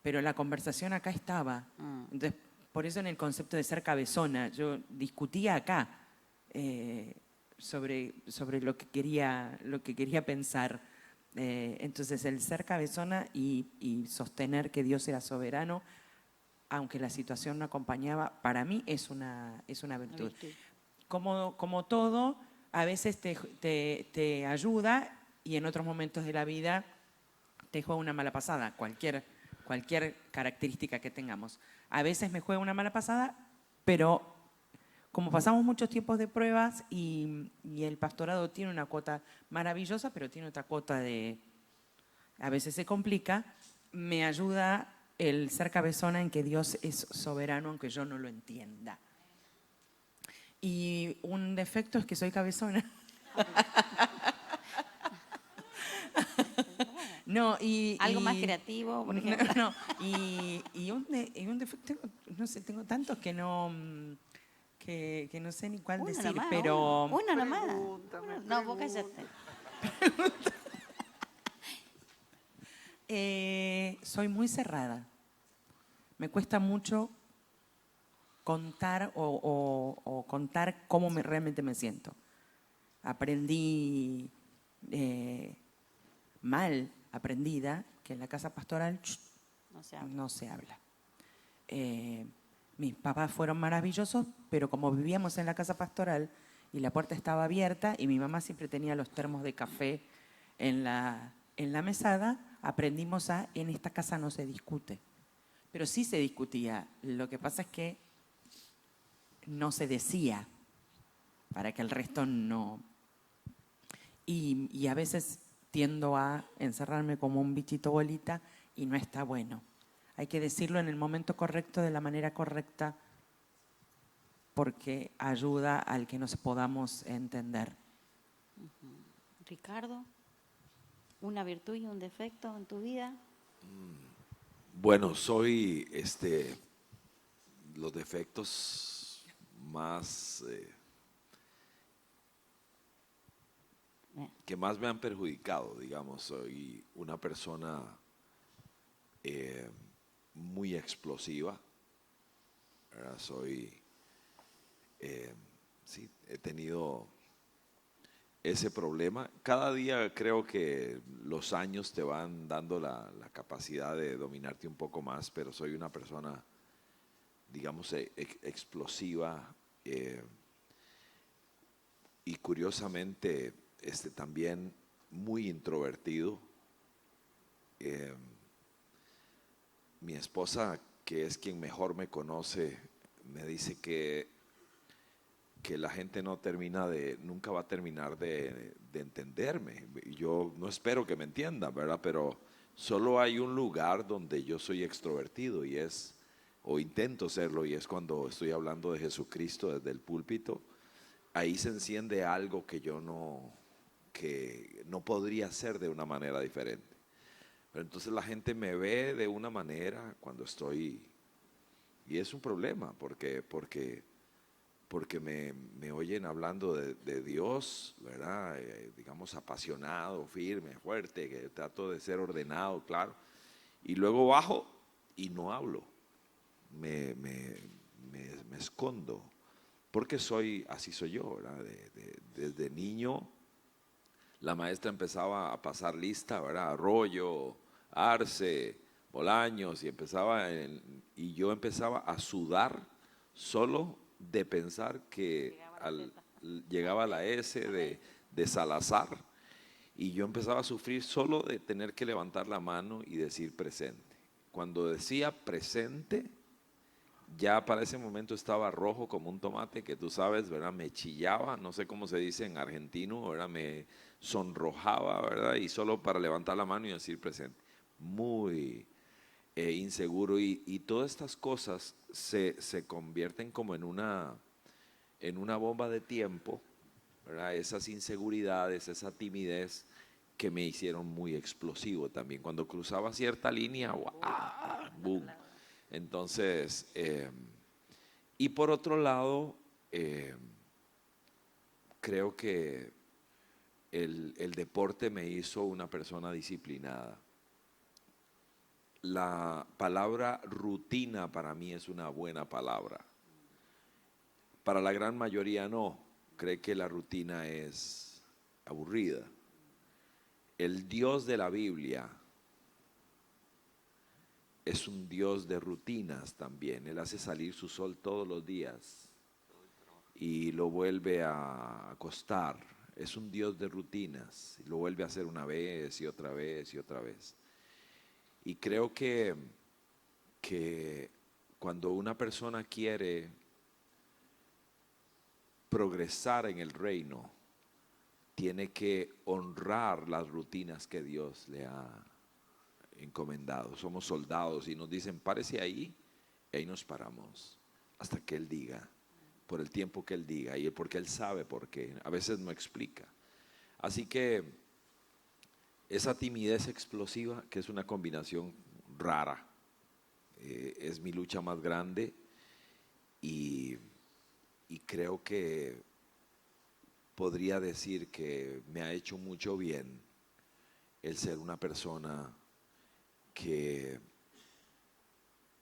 Pero la conversación acá estaba. Entonces, por eso en el concepto de ser cabezona, yo discutía acá sobre lo que quería pensar. Entonces, el ser cabezona y sostener que Dios era soberano, aunque la situación no acompañaba, para mí es una virtud. Como todo, a veces te ayuda y en otros momentos de la vida te juega una mala pasada, cualquier característica que tengamos. A veces me juega una mala pasada, pero como pasamos muchos tiempos de pruebas y el pastorado tiene una cuota maravillosa, pero tiene otra cuota a veces se complica, me ayuda el ser cabezona en que Dios es soberano aunque yo no lo entienda. Y un defecto es que soy cabezona. No, Algo más creativo, por ejemplo. No, y un defecto, no sé, tengo tantos que no sé ni cuál decir, nomás, pero uno nomás. No, vos cállate. soy muy cerrada. Me cuesta mucho contar o contar cómo realmente me siento. Aprendí mal aprendida que en la casa pastoral no se habla. Mis papás fueron maravillosos, pero como vivíamos en la casa pastoral y la puerta estaba abierta y mi mamá siempre tenía los termos de café en la mesada, aprendimos en esta casa no se discute. Pero sí se discutía. Lo que pasa es que no se decía para que el resto no. Y a veces tiendo a encerrarme como un bichito bolita y no está bueno. Hay que decirlo en el momento correcto, de la manera correcta, porque ayuda al que nos podamos entender. Ricardo, ¿una virtud y un defecto en tu vida? Bueno, soy los defectos más que más me han perjudicado, digamos. Soy una persona muy explosiva, ¿verdad? Sí, he tenido ese problema. Cada día creo que los años te van dando la capacidad de dominarte un poco más, pero soy una persona, digamos, explosiva y curiosamente también muy introvertido. Mi esposa, que es quien mejor me conoce, me dice que que la gente nunca va a terminar de entenderme. Yo no espero que me entiendan, ¿verdad? Pero solo hay un lugar donde yo soy extrovertido o intento serlo, y es cuando estoy hablando de Jesucristo desde el púlpito. Ahí se enciende algo que no podría ser de una manera diferente. Pero entonces la gente me ve de una manera cuando estoy, y es un problema porque me oyen hablando de Dios, ¿verdad? Digamos apasionado, firme, fuerte, que trato de ser ordenado, claro. Y luego bajo y no hablo, me escondo, porque así soy yo, ¿verdad? Desde niño la maestra empezaba a pasar lista, ¿verdad? Arroyo, Arce, Bolaños, y yo empezaba a sudar solo de pensar que llegaba la S de Salazar, y yo empezaba a sufrir solo de tener que levantar la mano y decir presente. Cuando decía presente, ya para ese momento estaba rojo como un tomate, que tú sabes, ¿verdad? Me chillaba, no sé cómo se dice en argentino, ¿verdad? Me sonrojaba, ¿verdad? Y solo para levantar la mano y decir presente. Muy inseguro, y todas estas cosas se convierten como en una bomba de tiempo, ¿verdad? Esas inseguridades, esa timidez que me hicieron muy explosivo también. Cuando cruzaba cierta línea, ¡guau! ¡Boom! Entonces, y por otro lado, creo que el deporte me hizo una persona disciplinada. La palabra rutina para mí es una buena palabra. Para la gran mayoría no, cree que la rutina es aburrida. El Dios de la Biblia es un Dios de rutinas también. Él hace salir su sol todos los días y lo vuelve a acostar. Es un Dios de rutinas, y lo vuelve a hacer una vez y otra vez y otra vez. Y creo que cuando una persona quiere progresar en el reino, tiene que honrar las rutinas que Dios le ha encomendado. Somos soldados y nos dicen, párese ahí, y ahí nos paramos hasta que Él diga, por el tiempo que Él diga, y porque Él sabe por qué. A veces no explica. Así que esa timidez explosiva, que es una combinación rara, es mi lucha más grande, y creo que podría decir que me ha hecho mucho bien el ser una persona que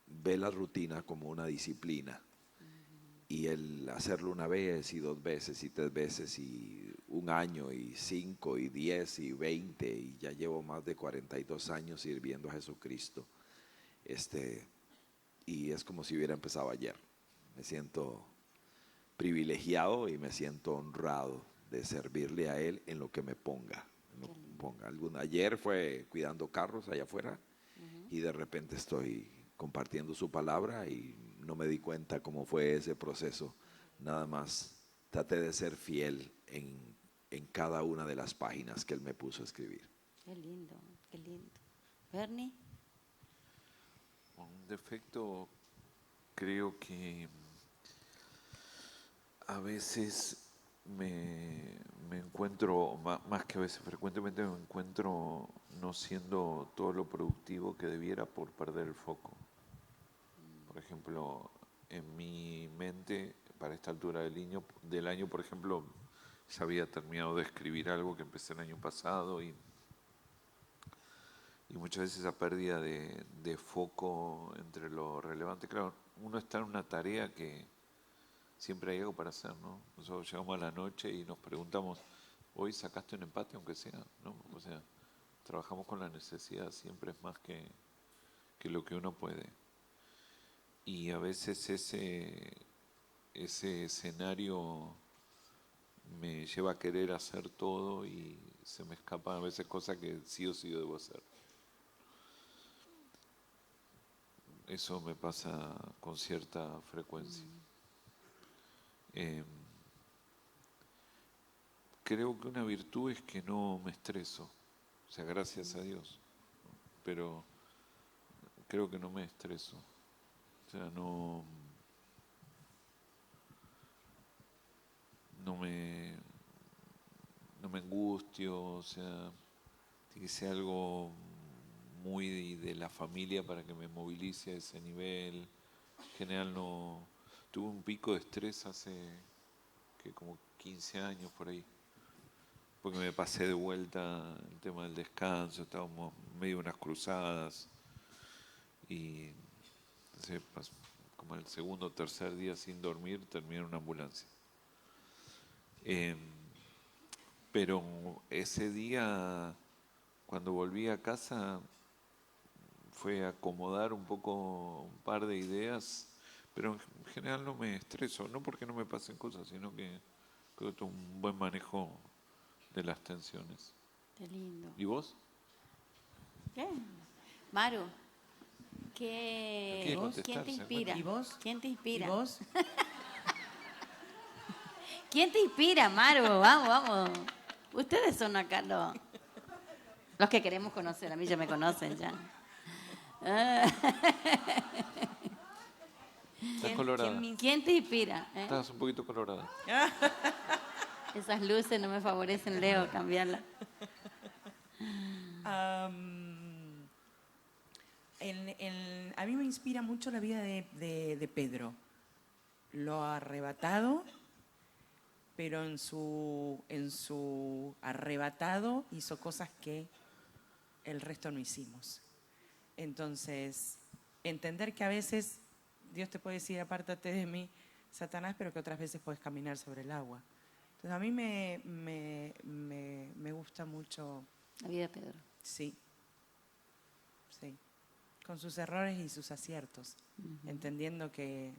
ve la rutina como una disciplina, y el hacerlo una vez y dos veces y tres veces y un año y 5 y 10 y 20, y ya llevo más de 42 años sirviendo a Jesucristo, y es como si hubiera empezado ayer. Me siento privilegiado y me siento honrado de servirle a Él en lo que me ponga. Ayer fue cuidando carros allá afuera, y de repente estoy compartiendo su palabra y no me di cuenta cómo fue ese proceso. Nada más traté de ser fiel en cada una de las páginas que Él me puso a escribir. Qué lindo, qué lindo. Bernie. Un defecto, creo que a veces me encuentro, más que a veces, frecuentemente me encuentro no siendo todo lo productivo que debiera por perder el foco. Por ejemplo, en mi mente, para esta altura del año, por ejemplo, ya había terminado de escribir algo que empecé el año pasado, y muchas veces esa pérdida de foco entre lo relevante. Claro, uno está en una tarea que siempre hay algo para hacer, ¿no? Nosotros llegamos a la noche y nos preguntamos, ¿hoy sacaste un empate aunque sea? ¿No? O sea, trabajamos con la necesidad, siempre es más que lo que uno puede. Y a veces ese escenario me lleva a querer hacer todo y se me escapan a veces cosas que sí o sí debo hacer. Eso me pasa con cierta frecuencia. creo que una virtud es que no me estreso. O sea, gracias a Dios. Pero creo que no me estreso. O sea, no me angustio, o sea, tiene que ser algo muy de la familia para que me movilice a ese nivel. En general no. Tuve un pico de estrés hace como 15 años por ahí, porque me pasé de vuelta el tema del descanso, estábamos medio de unas cruzadas y no sé, como el segundo o tercer día sin dormir terminé en una ambulancia. Pero ese día, cuando volví a casa, fue acomodar un poco un par de ideas, pero en general no me estreso, no porque no me pasen cosas, sino que creo que tengo un buen manejo de las tensiones. Qué lindo. ¿Y vos? ¿Qué? Maru, No quiere contestar, ¿quién te ¿se inspira? ¿Y vos? ¿Quién te inspira? ¿Y vos? ¿Quién te inspira, Maru? Vamos, vamos. Ustedes son acá los que queremos conocer. A mí ya me conocen ya. Estás colorada. ¿Quién te inspira? Estás un poquito colorada. Esas luces no me favorecen, Leo, cambiarla. A mí me inspira mucho la vida de Pedro. Lo arrebatado, pero en su arrebatado hizo cosas que el resto no hicimos. Entonces, entender que a veces Dios te puede decir, apártate de mí, Satanás, pero que otras veces puedes caminar sobre el agua. Entonces, a mí me gusta mucho. La vida de Pedro. Sí, sí. Con sus errores y sus aciertos. Entendiendo que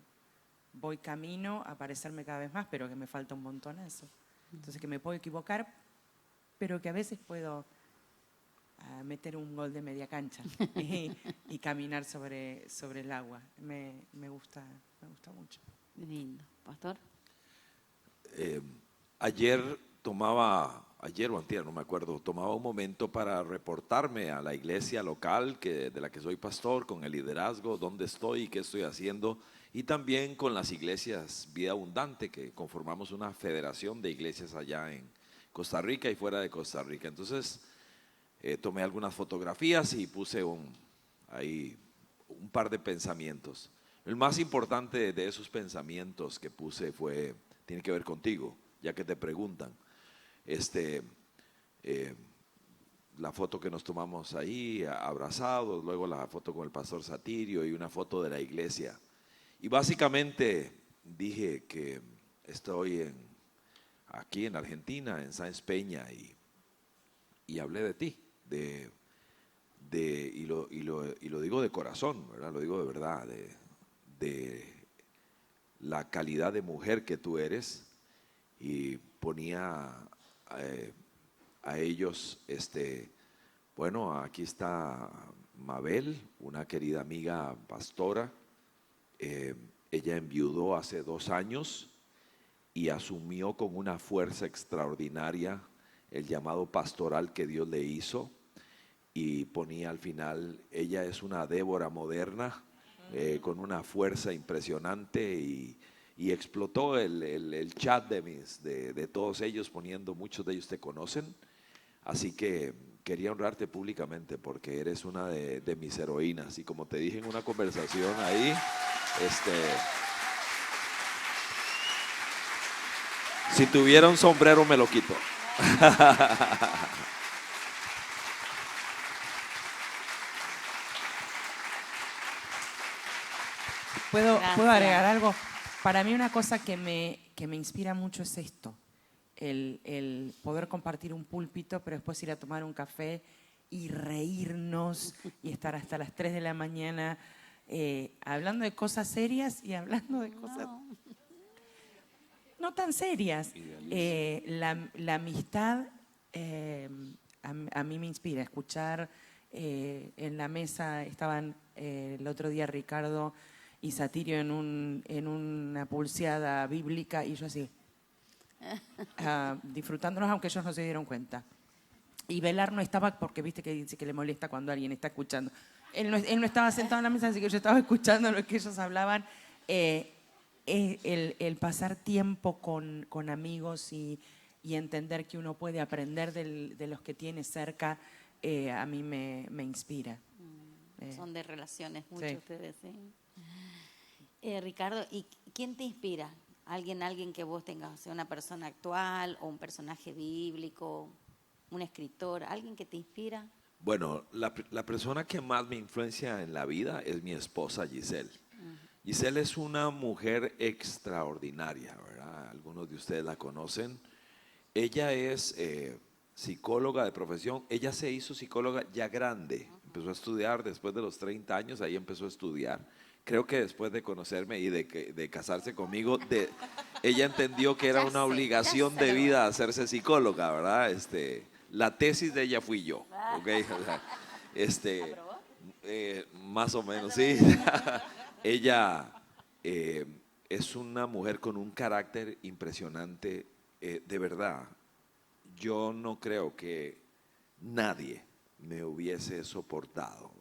voy camino a parecerme cada vez más, pero que me falta un montonazo. Entonces, que me puedo equivocar, pero que a veces puedo meter un gol de media cancha y caminar sobre el agua. Me gusta mucho. Lindo. ¿Pastor? Ayer o antier, no me acuerdo, tomaba un momento para reportarme a la iglesia local de la que soy pastor, con el liderazgo, dónde estoy y qué estoy haciendo, y también con las iglesias Vida Abundante, que conformamos una federación de iglesias allá en Costa Rica y fuera de Costa Rica. Entonces, tomé algunas fotografías y puse ahí un par de pensamientos. El más importante de esos pensamientos que puse tiene que ver contigo, ya que te preguntan. La foto que nos tomamos ahí, abrazados, luego la foto con el pastor Satirio y una foto de la iglesia. Y básicamente dije que estoy aquí en Argentina, en Sáenz Peña, y hablé de ti, y lo digo de corazón, ¿verdad? Lo digo de verdad, de la calidad de mujer que tú eres, y ponía a ellos, bueno, aquí está Mabel, una querida amiga pastora. Ella enviudó hace 2 años y asumió con una fuerza extraordinaria el llamado pastoral que Dios le hizo, y ponía al final, ella es una Débora moderna, con una fuerza impresionante, y explotó el chat de todos ellos, poniendo, muchos de ellos te conocen, así que quería honrarte públicamente porque eres una de mis heroínas, y como te dije en una conversación ahí, si tuviera un sombrero me lo quito. ¿Puedo Gracias. agregar algo? Para mí una cosa que me inspira mucho es esto, el poder compartir un púlpito, pero después ir a tomar un café y reírnos y estar hasta las 3 de la mañana hablando de cosas serias y hablando de cosas no tan serias. La amistad a mí me inspira. Escuchar en la mesa, estaban el otro día Ricardo y Satirio en una pulseada bíblica, y yo así, disfrutándonos, aunque ellos no se dieron cuenta. Y Belar no estaba, porque viste que dice que le molesta cuando alguien está escuchando. Él no estaba sentado en la mesa, así que yo estaba escuchando lo que ellos hablaban. El pasar tiempo con amigos y entender que uno puede aprender de los que tiene cerca, a mí me inspira. Son de relaciones mucho sí. ustedes, ¿sí? Ricardo, ¿y quién te inspira? Alguien que vos tengas, o sea, una persona actual o un personaje bíblico, un escritor, alguien que te inspira. Bueno, la persona que más me influencia en la vida es mi esposa Giselle. Giselle es una mujer extraordinaria, ¿verdad? Algunos de ustedes la conocen. Ella es psicóloga de profesión. Ella se hizo psicóloga ya grande. Empezó a estudiar después de los 30 años, ahí empezó a estudiar. Creo que después de conocerme y de casarse conmigo, ella entendió que era una obligación de vida hacerse psicóloga, ¿verdad? La tesis de ella fui yo, ¿ok? Más o menos, sí. Ella es una mujer con un carácter impresionante, de verdad. Yo no creo que nadie me hubiese soportado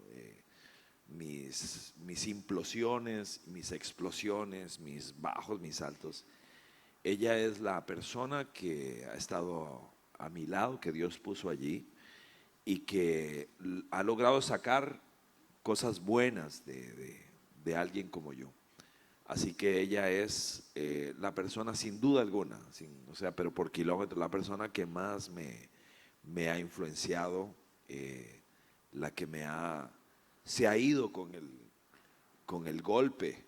mis implosiones, mis explosiones, mis bajos, mis altos. Ella es la persona que ha estado a mi lado, que Dios puso allí y que ha logrado sacar cosas buenas de alguien como yo. Así que ella es la persona sin duda alguna, o sea, pero por kilómetros, la persona que más me ha influenciado, la que se ha ido con el golpe,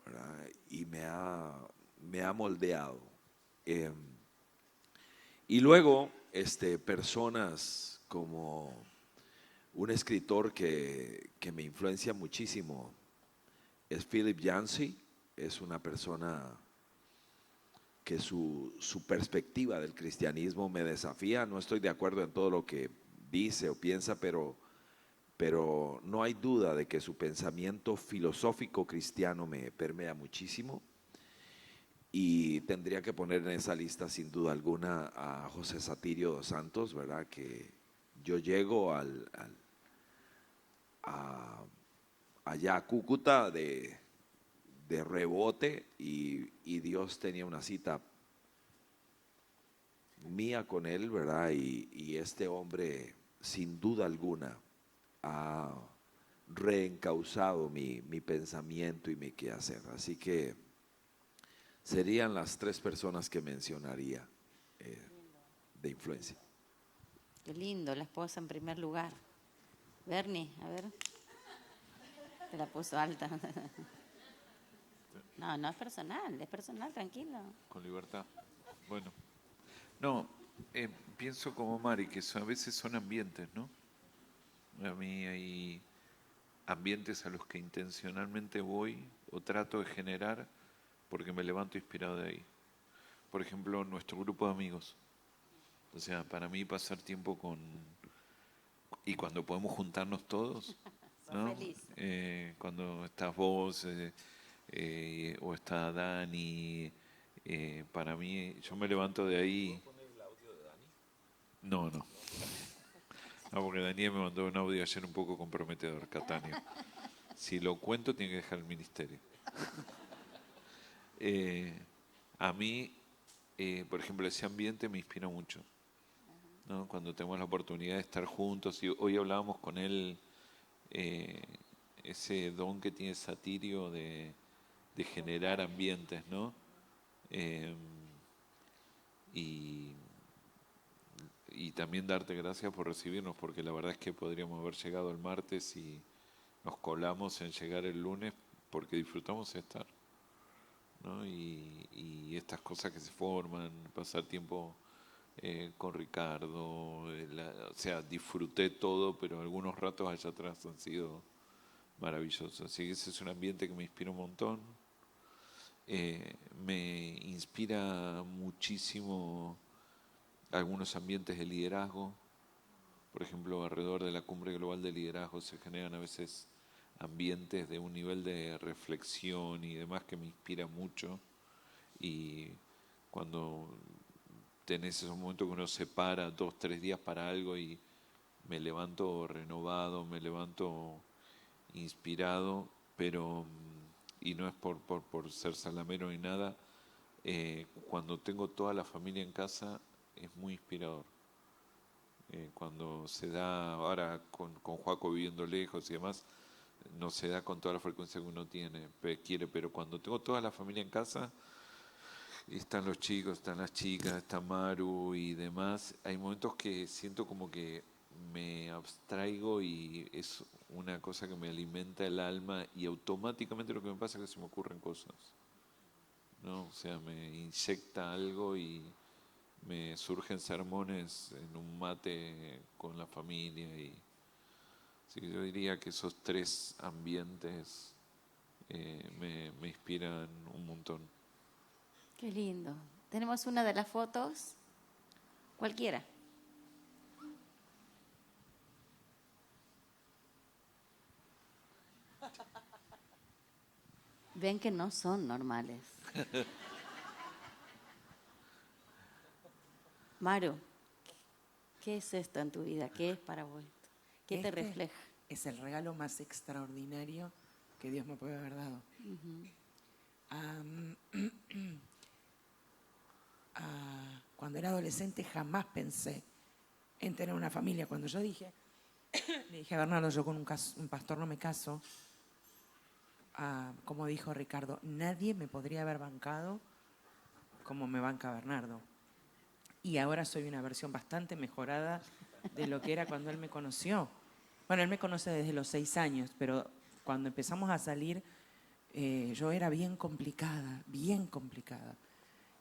¿verdad? Y me ha moldeado. Y luego, personas como un escritor que me influencia muchísimo es Philip Yancey. Es una persona que su perspectiva del cristianismo me desafía. No estoy de acuerdo en todo lo que dice o piensa, pero no hay duda de que su pensamiento filosófico cristiano me permea muchísimo. Y tendría que poner en esa lista sin duda alguna a José Satirio dos Santos, ¿verdad? Que yo llego allá a Cúcuta de rebote y Dios tenía una cita mía con él, ¿verdad? Y este hombre, sin duda alguna, ha reencauzado mi pensamiento y mi quehacer. Así que serían las tres personas que mencionaría de influencia. Qué lindo, la esposa en primer lugar. Bernie, a ver. Te la puso alta. No es personal, tranquilo. Con libertad. Bueno. No, pienso como Mari, que a veces son ambientes, ¿no? A mí hay ambientes a los que intencionalmente voy o trato de generar porque me levanto inspirado de ahí. Por ejemplo, nuestro grupo de amigos. O sea, para mí pasar tiempo y cuando podemos juntarnos todos, ¿no? Cuando estás vos o está Dani, para mí, yo me levanto de ahí. No, porque Daniel me mandó un audio ayer un poco comprometedor, Catania. Si lo cuento, tiene que dejar el ministerio. A mí, por ejemplo, ese ambiente me inspira mucho, ¿no? Cuando tenemos la oportunidad de estar juntos, y hoy hablábamos con él, ese don que tiene Satirio de generar ambientes, ¿no? Y también darte gracias por recibirnos, porque la verdad es que podríamos haber llegado el martes y nos colamos en llegar el lunes porque disfrutamos de estar, ¿no? Y estas cosas que se forman, pasar tiempo con Ricardo, o sea, disfruté todo, pero algunos ratos allá atrás han sido maravillosos. Así que ese es un ambiente que me inspira un montón. Me inspira muchísimo algunos ambientes de liderazgo. Por ejemplo, alrededor de la Cumbre Global de Liderazgo se generan a veces ambientes de un nivel de reflexión y demás que me inspira mucho. Y cuando tenés esos momentos que uno se para 2, 3 días para algo y me levanto renovado, me levanto inspirado, pero, y no es por ser salamero ni nada, cuando tengo toda la familia en casa es muy inspirador. Cuando se da, ahora con Joaco viviendo lejos y demás, no se da con toda la frecuencia que uno quiere, pero cuando tengo toda la familia en casa, y están los chicos, están las chicas, está Maru y demás, hay momentos que siento como que me abstraigo y es una cosa que me alimenta el alma y automáticamente lo que me pasa es que se me ocurren cosas, ¿no? O sea, me inyecta algo y me surgen sermones en un mate con la familia y así que yo diría que esos 3 ambientes me inspiran un montón. Qué lindo. Tenemos una de las fotos, cualquiera. Ven que no son normales. Maru, ¿qué es esto en tu vida? ¿Qué es para vos esto? ¿Qué te refleja? Es el regalo más extraordinario que Dios me puede haber dado. Cuando era adolescente jamás pensé en tener una familia. Cuando yo le dije a Bernardo, yo con un pastor no me caso, como dijo Ricardo, nadie me podría haber bancado como me banca Bernardo. Y ahora soy una versión bastante mejorada de lo que era cuando él me conoció. Bueno, él me conoce desde los 6 años, pero cuando empezamos a salir, yo era bien complicada, bien complicada.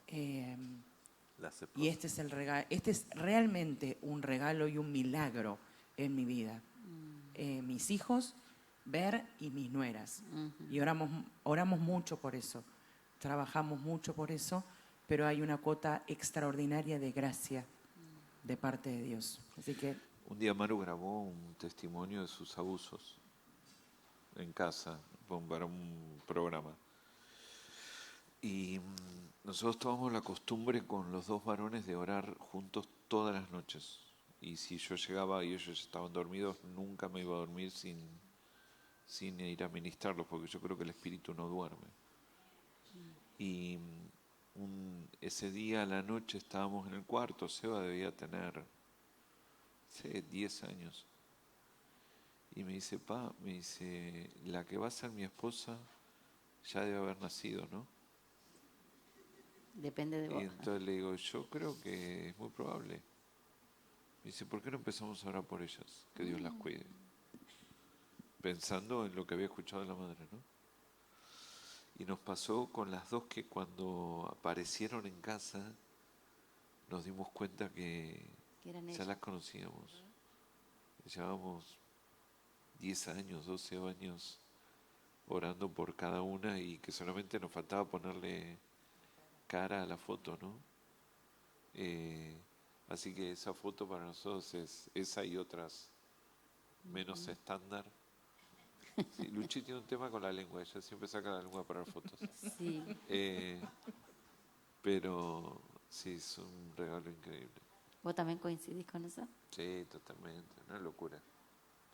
Y este es el regalo, este es realmente un regalo y un milagro en mi vida. Mis hijos, Ver y mis nueras. Y oramos mucho por eso, trabajamos mucho por eso, pero hay una cuota extraordinaria de gracia de parte de Dios. Así que Un día Maru grabó un testimonio de sus abusos en casa para un programa. Y nosotros tomamos la costumbre con los 2 varones de orar juntos todas las noches. Y si yo llegaba y ellos estaban dormidos, nunca me iba a dormir sin ir a ministrarlos, porque yo creo que el espíritu no duerme. Y ese día a la noche estábamos en el cuarto, Seba debía tener 10 años. Y me dice, la que va a ser mi esposa ya debe haber nacido, ¿no? Depende de vos. Y entonces le digo, yo creo que es muy probable. Me dice, ¿por qué no empezamos a orar por ellas? Que Dios las cuide. Pensando en lo que había escuchado de la madre, ¿no? Y nos pasó con las 2 que cuando aparecieron en casa nos dimos cuenta que eran ya ellas. las conocíamos. Llevábamos 10 años, 12 años orando por cada una y que solamente nos faltaba ponerle cara a la foto, ¿no? Así que esa foto para nosotros es esa y otras menos estándar. Sí, Luchi tiene un tema con la lengua, ella siempre saca la lengua para las fotos. Sí. Pero sí, es un regalo increíble. ¿Vos también coincidís con eso? Sí, totalmente, una locura.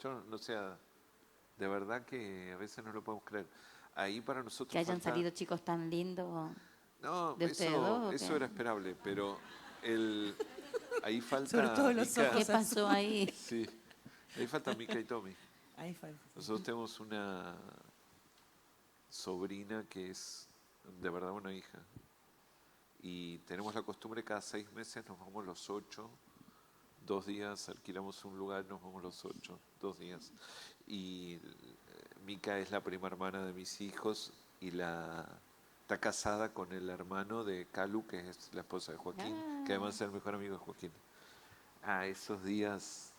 Yo no sé, de verdad que a veces no lo podemos creer. Ahí para nosotros Que hayan falta... salido chicos tan lindos. No, ¿De ustedes dos o eso qué? era esperable, pero ahí falta sobre todo los Mica. ¿Qué pasó ahí? Sí, ahí falta Mica y Tommy. ahí falta. Nosotros tenemos una sobrina que es de verdad una hija. Y tenemos la costumbre cada 6 meses nos vamos los 8, 2 días, alquilamos un lugar, nos vamos los 8, 2 días. Y Mica es la prima hermana de mis hijos y está casada con el hermano de Calu, que es la esposa de Joaquín, que además es el mejor amigo de Joaquín. Esos días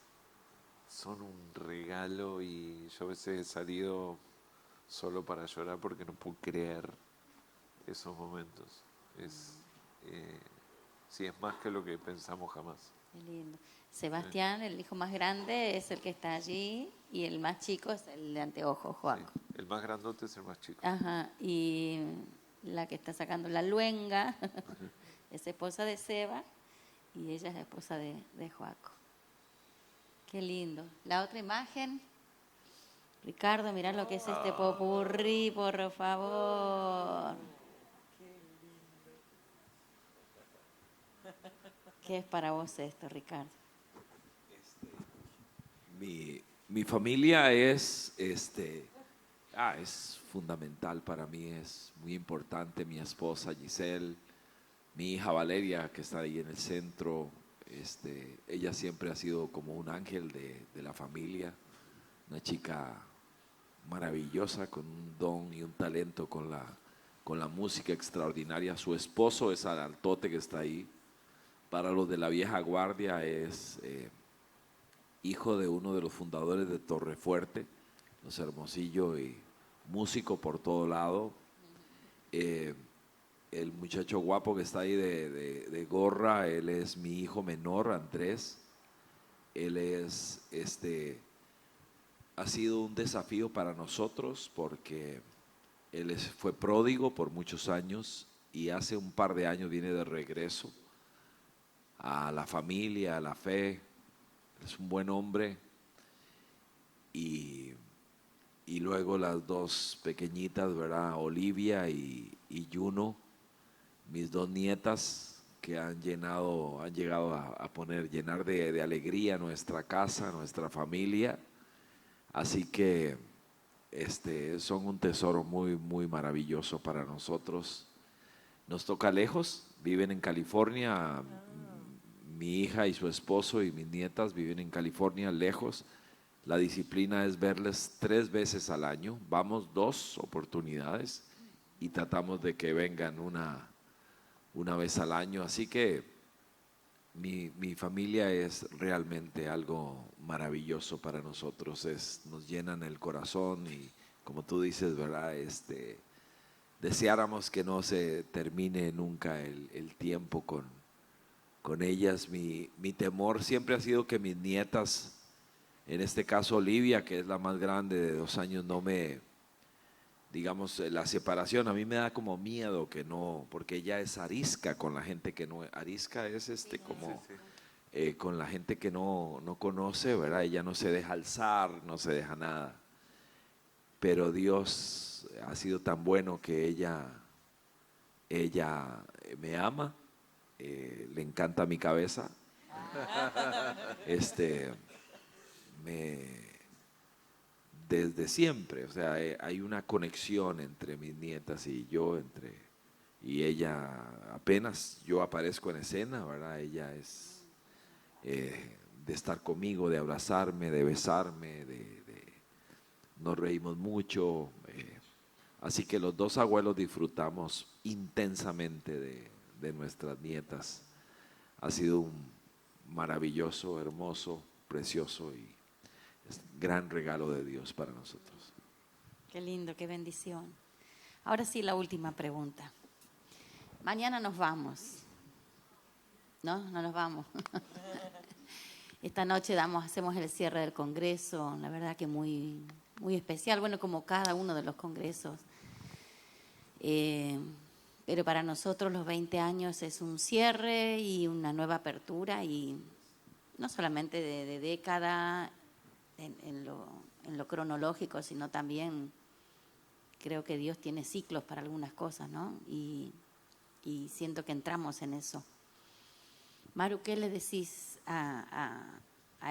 son un regalo y yo a veces he salido solo para llorar porque no puedo creer esos momentos. Sí, es más que lo que pensamos jamás. Qué lindo. Sebastián, el hijo más grande, es el que está allí y el más chico es el de anteojos, Joaco. Sí, el más grandote es el más chico. Ajá, y la que está sacando la luenga, es esposa de Seba y ella es la esposa de Joaco. Qué lindo. La otra imagen, Ricardo, mirá lo que es este popurrí, por favor. ¿Qué es para vos esto, Ricardo? Mi familia es fundamental para mí, es muy importante. Mi esposa Giselle, mi hija Valeria, que está ahí en el centro, ella siempre ha sido como un ángel de la familia, una chica maravillosa con un don y un talento con la música extraordinaria. Su esposo es Adaltote, que está ahí. Para los de la vieja guardia es hijo de uno de los fundadores de Torrefuerte, los Hermosillo, y músico por todo lado. El muchacho guapo que está ahí de gorra, él es mi hijo menor, Andrés. Él ha sido un desafío para nosotros porque fue pródigo por muchos años y hace un par de años viene de regreso a la familia, a la fe. Es un buen hombre. Y luego las dos pequeñitas, ¿verdad? Olivia y Juno, mis dos nietas que han llegado a llenar de alegría nuestra casa, nuestra familia. Así que son un tesoro muy, muy maravilloso para nosotros. Nos toca lejos, viven en California. Mi hija y su esposo y mis nietas viven en California, lejos. La disciplina es verles 3 veces al año. Vamos 2 oportunidades y tratamos de que vengan una vez al año. Así que mi familia es realmente algo maravilloso para nosotros. Nos llenan el corazón y, como tú dices, ¿verdad? Deseáramos que no se termine nunca el tiempo con ellas. Mi temor siempre ha sido que mis nietas, en este caso Olivia, que es la más grande de 2 años, digamos, la separación, a mí me da como miedo que no, porque ella es arisca con la gente que no, arisca es con la gente que no conoce, ¿verdad? Ella no se deja alzar, no se deja nada. Pero Dios ha sido tan bueno que ella me ama. Le encanta mi cabeza. Desde siempre, o sea, hay una conexión entre mis nietas y yo, y ella, apenas yo aparezco en escena, ¿verdad? Ella es de estar conmigo, de abrazarme, de besarme, nos reímos mucho. Así que los 2 abuelos disfrutamos intensamente de nuestras nietas. Ha sido un maravilloso, hermoso, precioso y gran regalo de Dios para nosotros. Qué lindo, qué bendición. Ahora sí, la última pregunta. Mañana nos vamos. ¿No? No nos vamos. Esta noche hacemos el cierre del Congreso, la verdad que muy, muy especial, bueno, como cada uno de los congresos. Pero para nosotros los 20 años es un cierre y una nueva apertura, y no solamente de década en lo cronológico, sino también creo que Dios tiene ciclos para algunas cosas, ¿no? Y siento que entramos en eso. Maru, ¿qué le decís a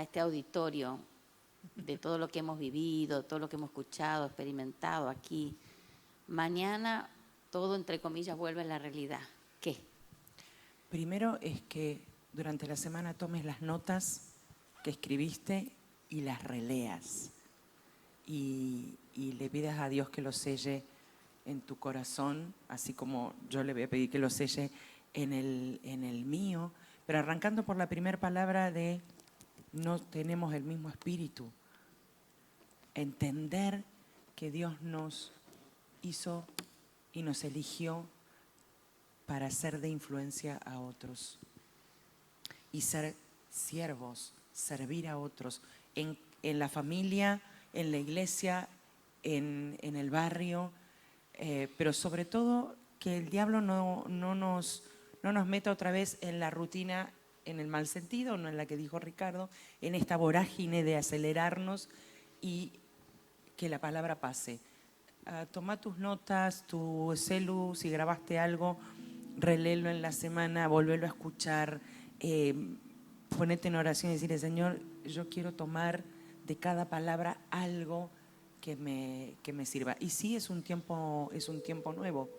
este auditorio de todo lo que hemos vivido, todo lo que hemos escuchado, experimentado aquí? Mañana todo, entre comillas, vuelve a la realidad. ¿Qué? Primero es que durante la semana tomes las notas que escribiste y las releas. Y le pidas a Dios que lo selle en tu corazón, así como yo le voy a pedir que lo selle en el mío. Pero arrancando por la primera palabra de no tenemos el mismo espíritu. Entender que Dios nos hizo y nos eligió para ser de influencia a otros y ser siervos, servir a otros en la familia, en la iglesia, en el barrio, pero sobre todo que el diablo no nos meta otra vez en la rutina, en el mal sentido, no en la que dijo Ricardo, en esta vorágine de acelerarnos y que la palabra pase. Toma tus notas, tu celu, si grabaste algo, reléelo en la semana, volvelo a escuchar, ponete en oración y decirle, Señor, yo quiero tomar de cada palabra algo que me sirva. Y sí, es un tiempo nuevo.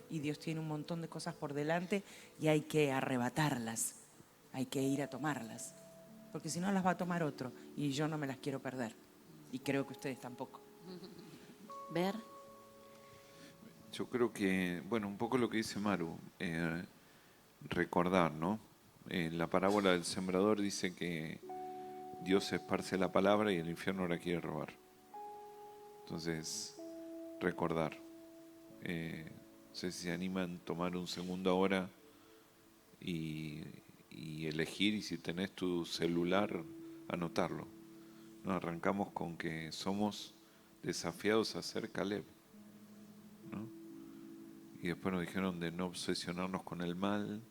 Y Dios tiene un montón de cosas por delante y hay que arrebatarlas, hay que ir a tomarlas, porque si no las va a tomar otro y yo no me las quiero perder y creo que ustedes tampoco. Ver. Yo creo que, bueno, un poco lo que dice Maru, recordar, ¿no? La parábola del sembrador dice que Dios esparce la palabra y el infierno la quiere robar. Entonces, recordar. No sé si se animan a tomar un segundo ahora y elegir, y si tenés tu celular, anotarlo. Nos arrancamos con que somos desafiados a ser Caleb, ¿no? Y después nos dijeron de no obsesionarnos con el mal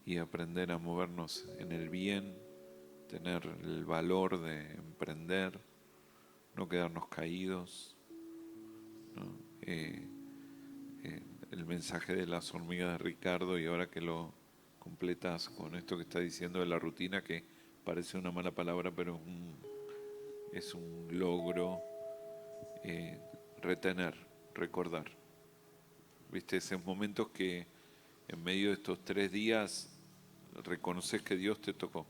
y aprender a movernos en el bien, tener el valor de emprender, no quedarnos caídos, ¿no? El mensaje de las hormigas de Ricardo, y ahora que lo completas con esto que está diciendo de la rutina, que parece una mala palabra, pero es un logro, retener, recordar. ¿Viste? Esos momentos que en medio de estos 3 días reconoces que Dios te tocó,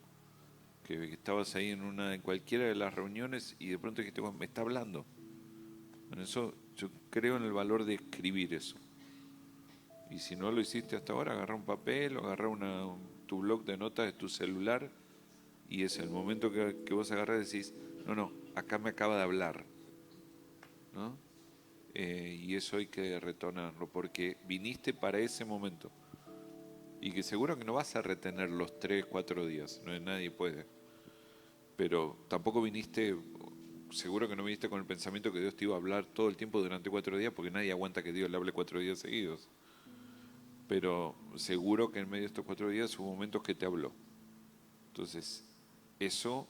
que estabas ahí en cualquiera de las reuniones y de pronto dijiste, bueno, me está hablando. Bueno, eso, yo creo en el valor de escribir eso. Y si no lo hiciste hasta ahora, agarra un papel o agarra tu blog de notas de tu celular, y es el momento que vos agarrás y decís, no, acá me acaba de hablar, ¿no? Y eso hay que retornarlo, porque viniste para ese momento. Y que seguro que no vas a retener los 3, 4 días, nadie puede. Pero tampoco seguro que no viniste con el pensamiento que Dios te iba a hablar todo el tiempo durante 4 días, porque nadie aguanta que Dios le hable 4 días seguidos. Pero seguro que en medio de estos 4 días hubo momentos que te habló. Entonces, eso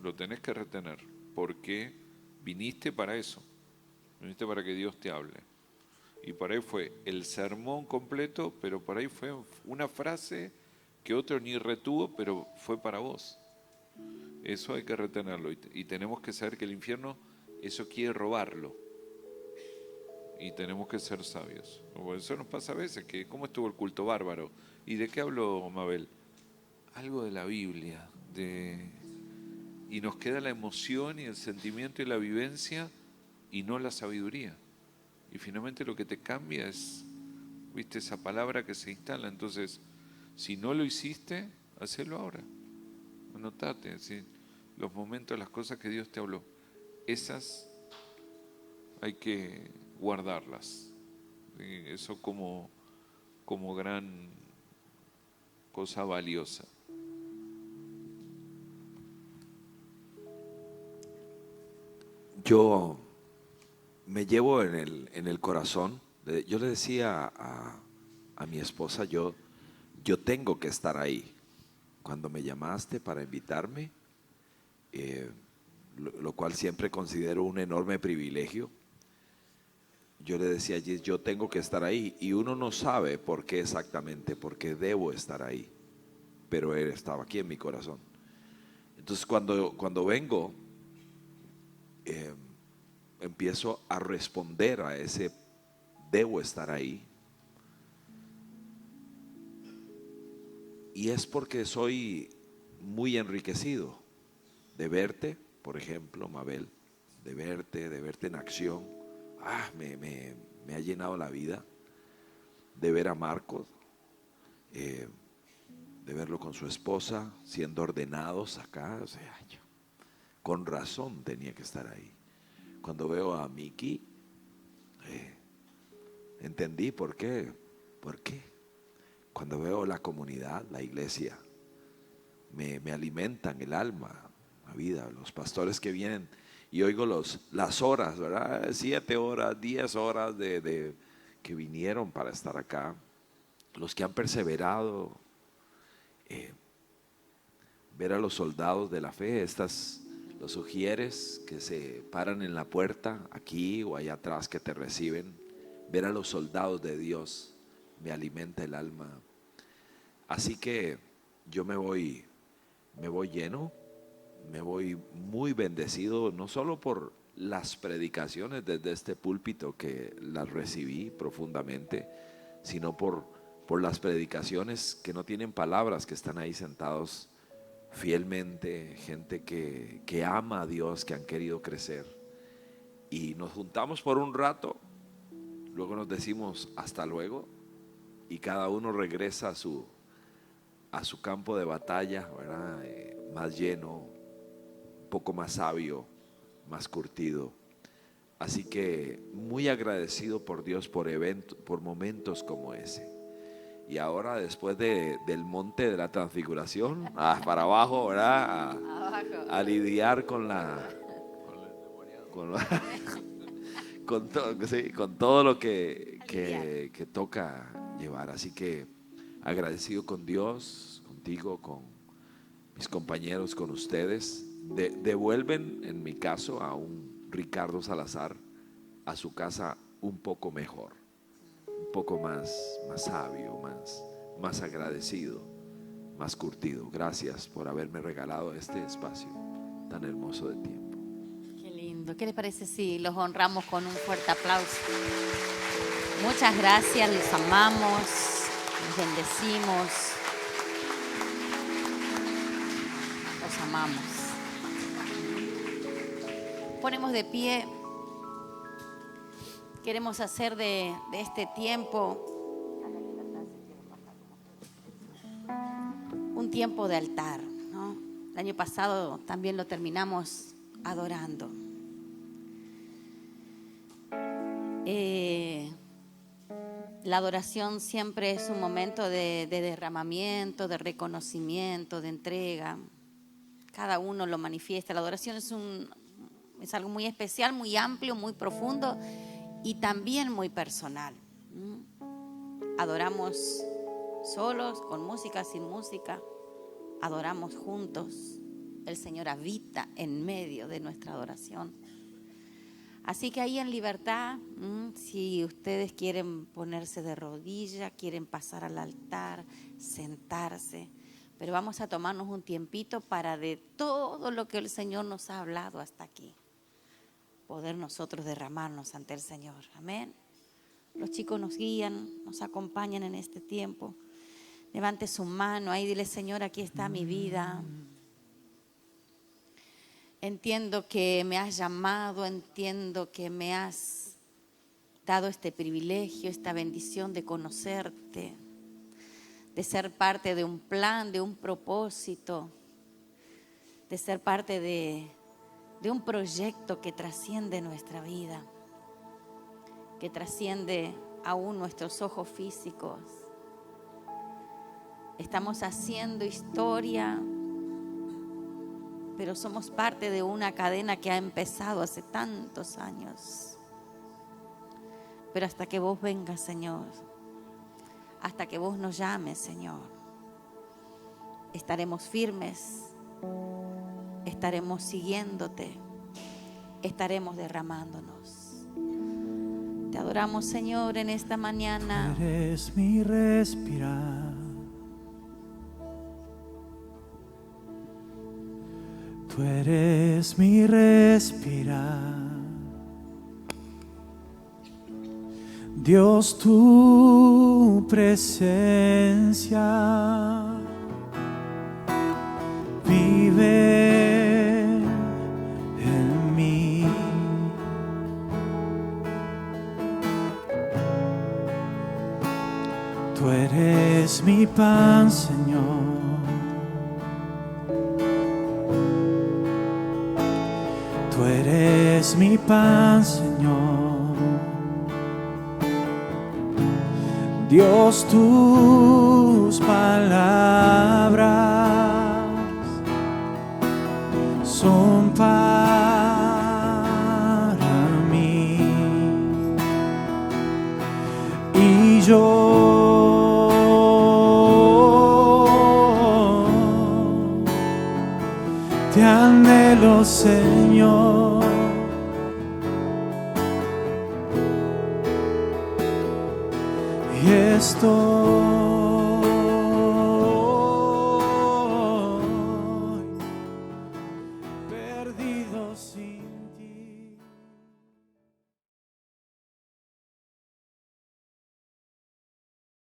lo tenés que retener, porque viniste para eso. Viniste para que Dios te hable. Y por ahí fue el sermón completo, pero por ahí fue una frase que otro ni retuvo, pero fue para vos. Eso hay que retenerlo. Y tenemos que saber que el infierno, eso quiere robarlo. Y tenemos que ser sabios. Por eso nos pasa a veces, que ¿cómo estuvo el culto bárbaro? ¿Y de qué habló Mabel? Algo de la Biblia. Y nos queda la emoción y el sentimiento y la vivencia y no la sabiduría. Y finalmente lo que te cambia es, viste, esa palabra que se instala. Entonces, si no lo hiciste, hacelo ahora. Anotate, ¿sí? Los momentos, las cosas que Dios te habló. Esas hay que guardarlas. Eso como gran cosa valiosa. Yo me llevo en el corazón, yo le decía a mi esposa, yo tengo que estar ahí. Cuando me llamaste para invitarme, lo cual siempre considero un enorme privilegio, yo le decía a Gis, yo tengo que estar ahí. Y uno no sabe por qué exactamente, porque debo estar ahí. Pero él estaba aquí en mi corazón. Entonces cuando vengo, empiezo a responder a ese debo estar ahí. Y es porque soy muy enriquecido de verte, por ejemplo, Mabel, de verte en acción. Me ha llenado la vida. De ver a Marcos, de verlo con su esposa, siendo ordenados acá. O sea, con razón tenía que estar ahí. Cuando veo a Miki, entendí por qué. ¿Por qué? Cuando veo la comunidad, la iglesia, me alimentan el alma, la vida. Los pastores que vienen y oigo las horas, ¿verdad? 7 horas, 10 horas que vinieron para estar acá, los que han perseverado, ver a los soldados de la fe, los ujieres que se paran en la puerta, aquí o allá atrás, que te reciben, ver a los soldados de Dios, me alimenta el alma. Así que yo me voy lleno, me voy muy bendecido, no solo por las predicaciones desde este púlpito, que las recibí profundamente, sino por las predicaciones que no tienen palabras, que están ahí sentados fielmente, gente que ama a Dios, que han querido crecer. Y nos juntamos por un rato, luego nos decimos hasta luego, y cada uno regresa a su campo de batalla, ¿verdad? Más lleno, un poco más sabio, más curtido. Así que muy agradecido por Dios por momentos como ese. Y ahora, después del monte de la transfiguración, para abajo, ¿verdad? A lidiar con con todo lo que toca llevar. Así que agradecido con Dios, contigo, con mis compañeros, con ustedes. Devuelven, en mi caso, a un Ricardo Salazar a su casa un poco mejor, un poco más sabio, más agradecido, más curtido. Gracias por haberme regalado este espacio tan hermoso de tiempo. Qué lindo. ¿Qué les parece si los honramos con un fuerte aplauso? Muchas gracias, les amamos, les bendecimos, los amamos. Ponemos de pie. Queremos hacer de este tiempo un tiempo de altar, ¿no? El año pasado también lo terminamos adorando. La adoración siempre es un momento de derramamiento, de reconocimiento, de entrega. Cada uno lo manifiesta. La adoración es algo muy especial, muy amplio, muy profundo y también muy personal. Adoramos solos, con música, sin música. Adoramos juntos. El Señor habita en medio de nuestra adoración. Así que ahí en libertad, si ustedes quieren ponerse de rodillas, quieren pasar al altar, sentarse, pero vamos a tomarnos un tiempito para, de todo lo que el Señor nos ha hablado hasta aquí, poder nosotros derramarnos ante el Señor. Amén. Los chicos nos guían, nos acompañan en este tiempo. Levante su mano ahí, dile: Señor, aquí está mi vida. Entiendo que me has llamado, entiendo que me has dado este privilegio, esta bendición de conocerte, de ser parte de un plan, de un propósito, de ser parte de un proyecto que trasciende nuestra vida, que trasciende aún nuestros ojos físicos. Estamos haciendo historia, pero somos parte de una cadena que ha empezado hace tantos años. Pero hasta que vos vengas, Señor, hasta que vos nos llames, Señor, estaremos firmes, estaremos siguiéndote, estaremos derramándonos. Te adoramos, Señor, en esta mañana. Eres mi respirar. Tú eres mi respirar. Dios, tu presencia vive en mí. Tú eres mi pan, Señor. Tú eres mi pan, Señor. Dios, tus palabras son para mí yo te anhelo, Señor. Y estoy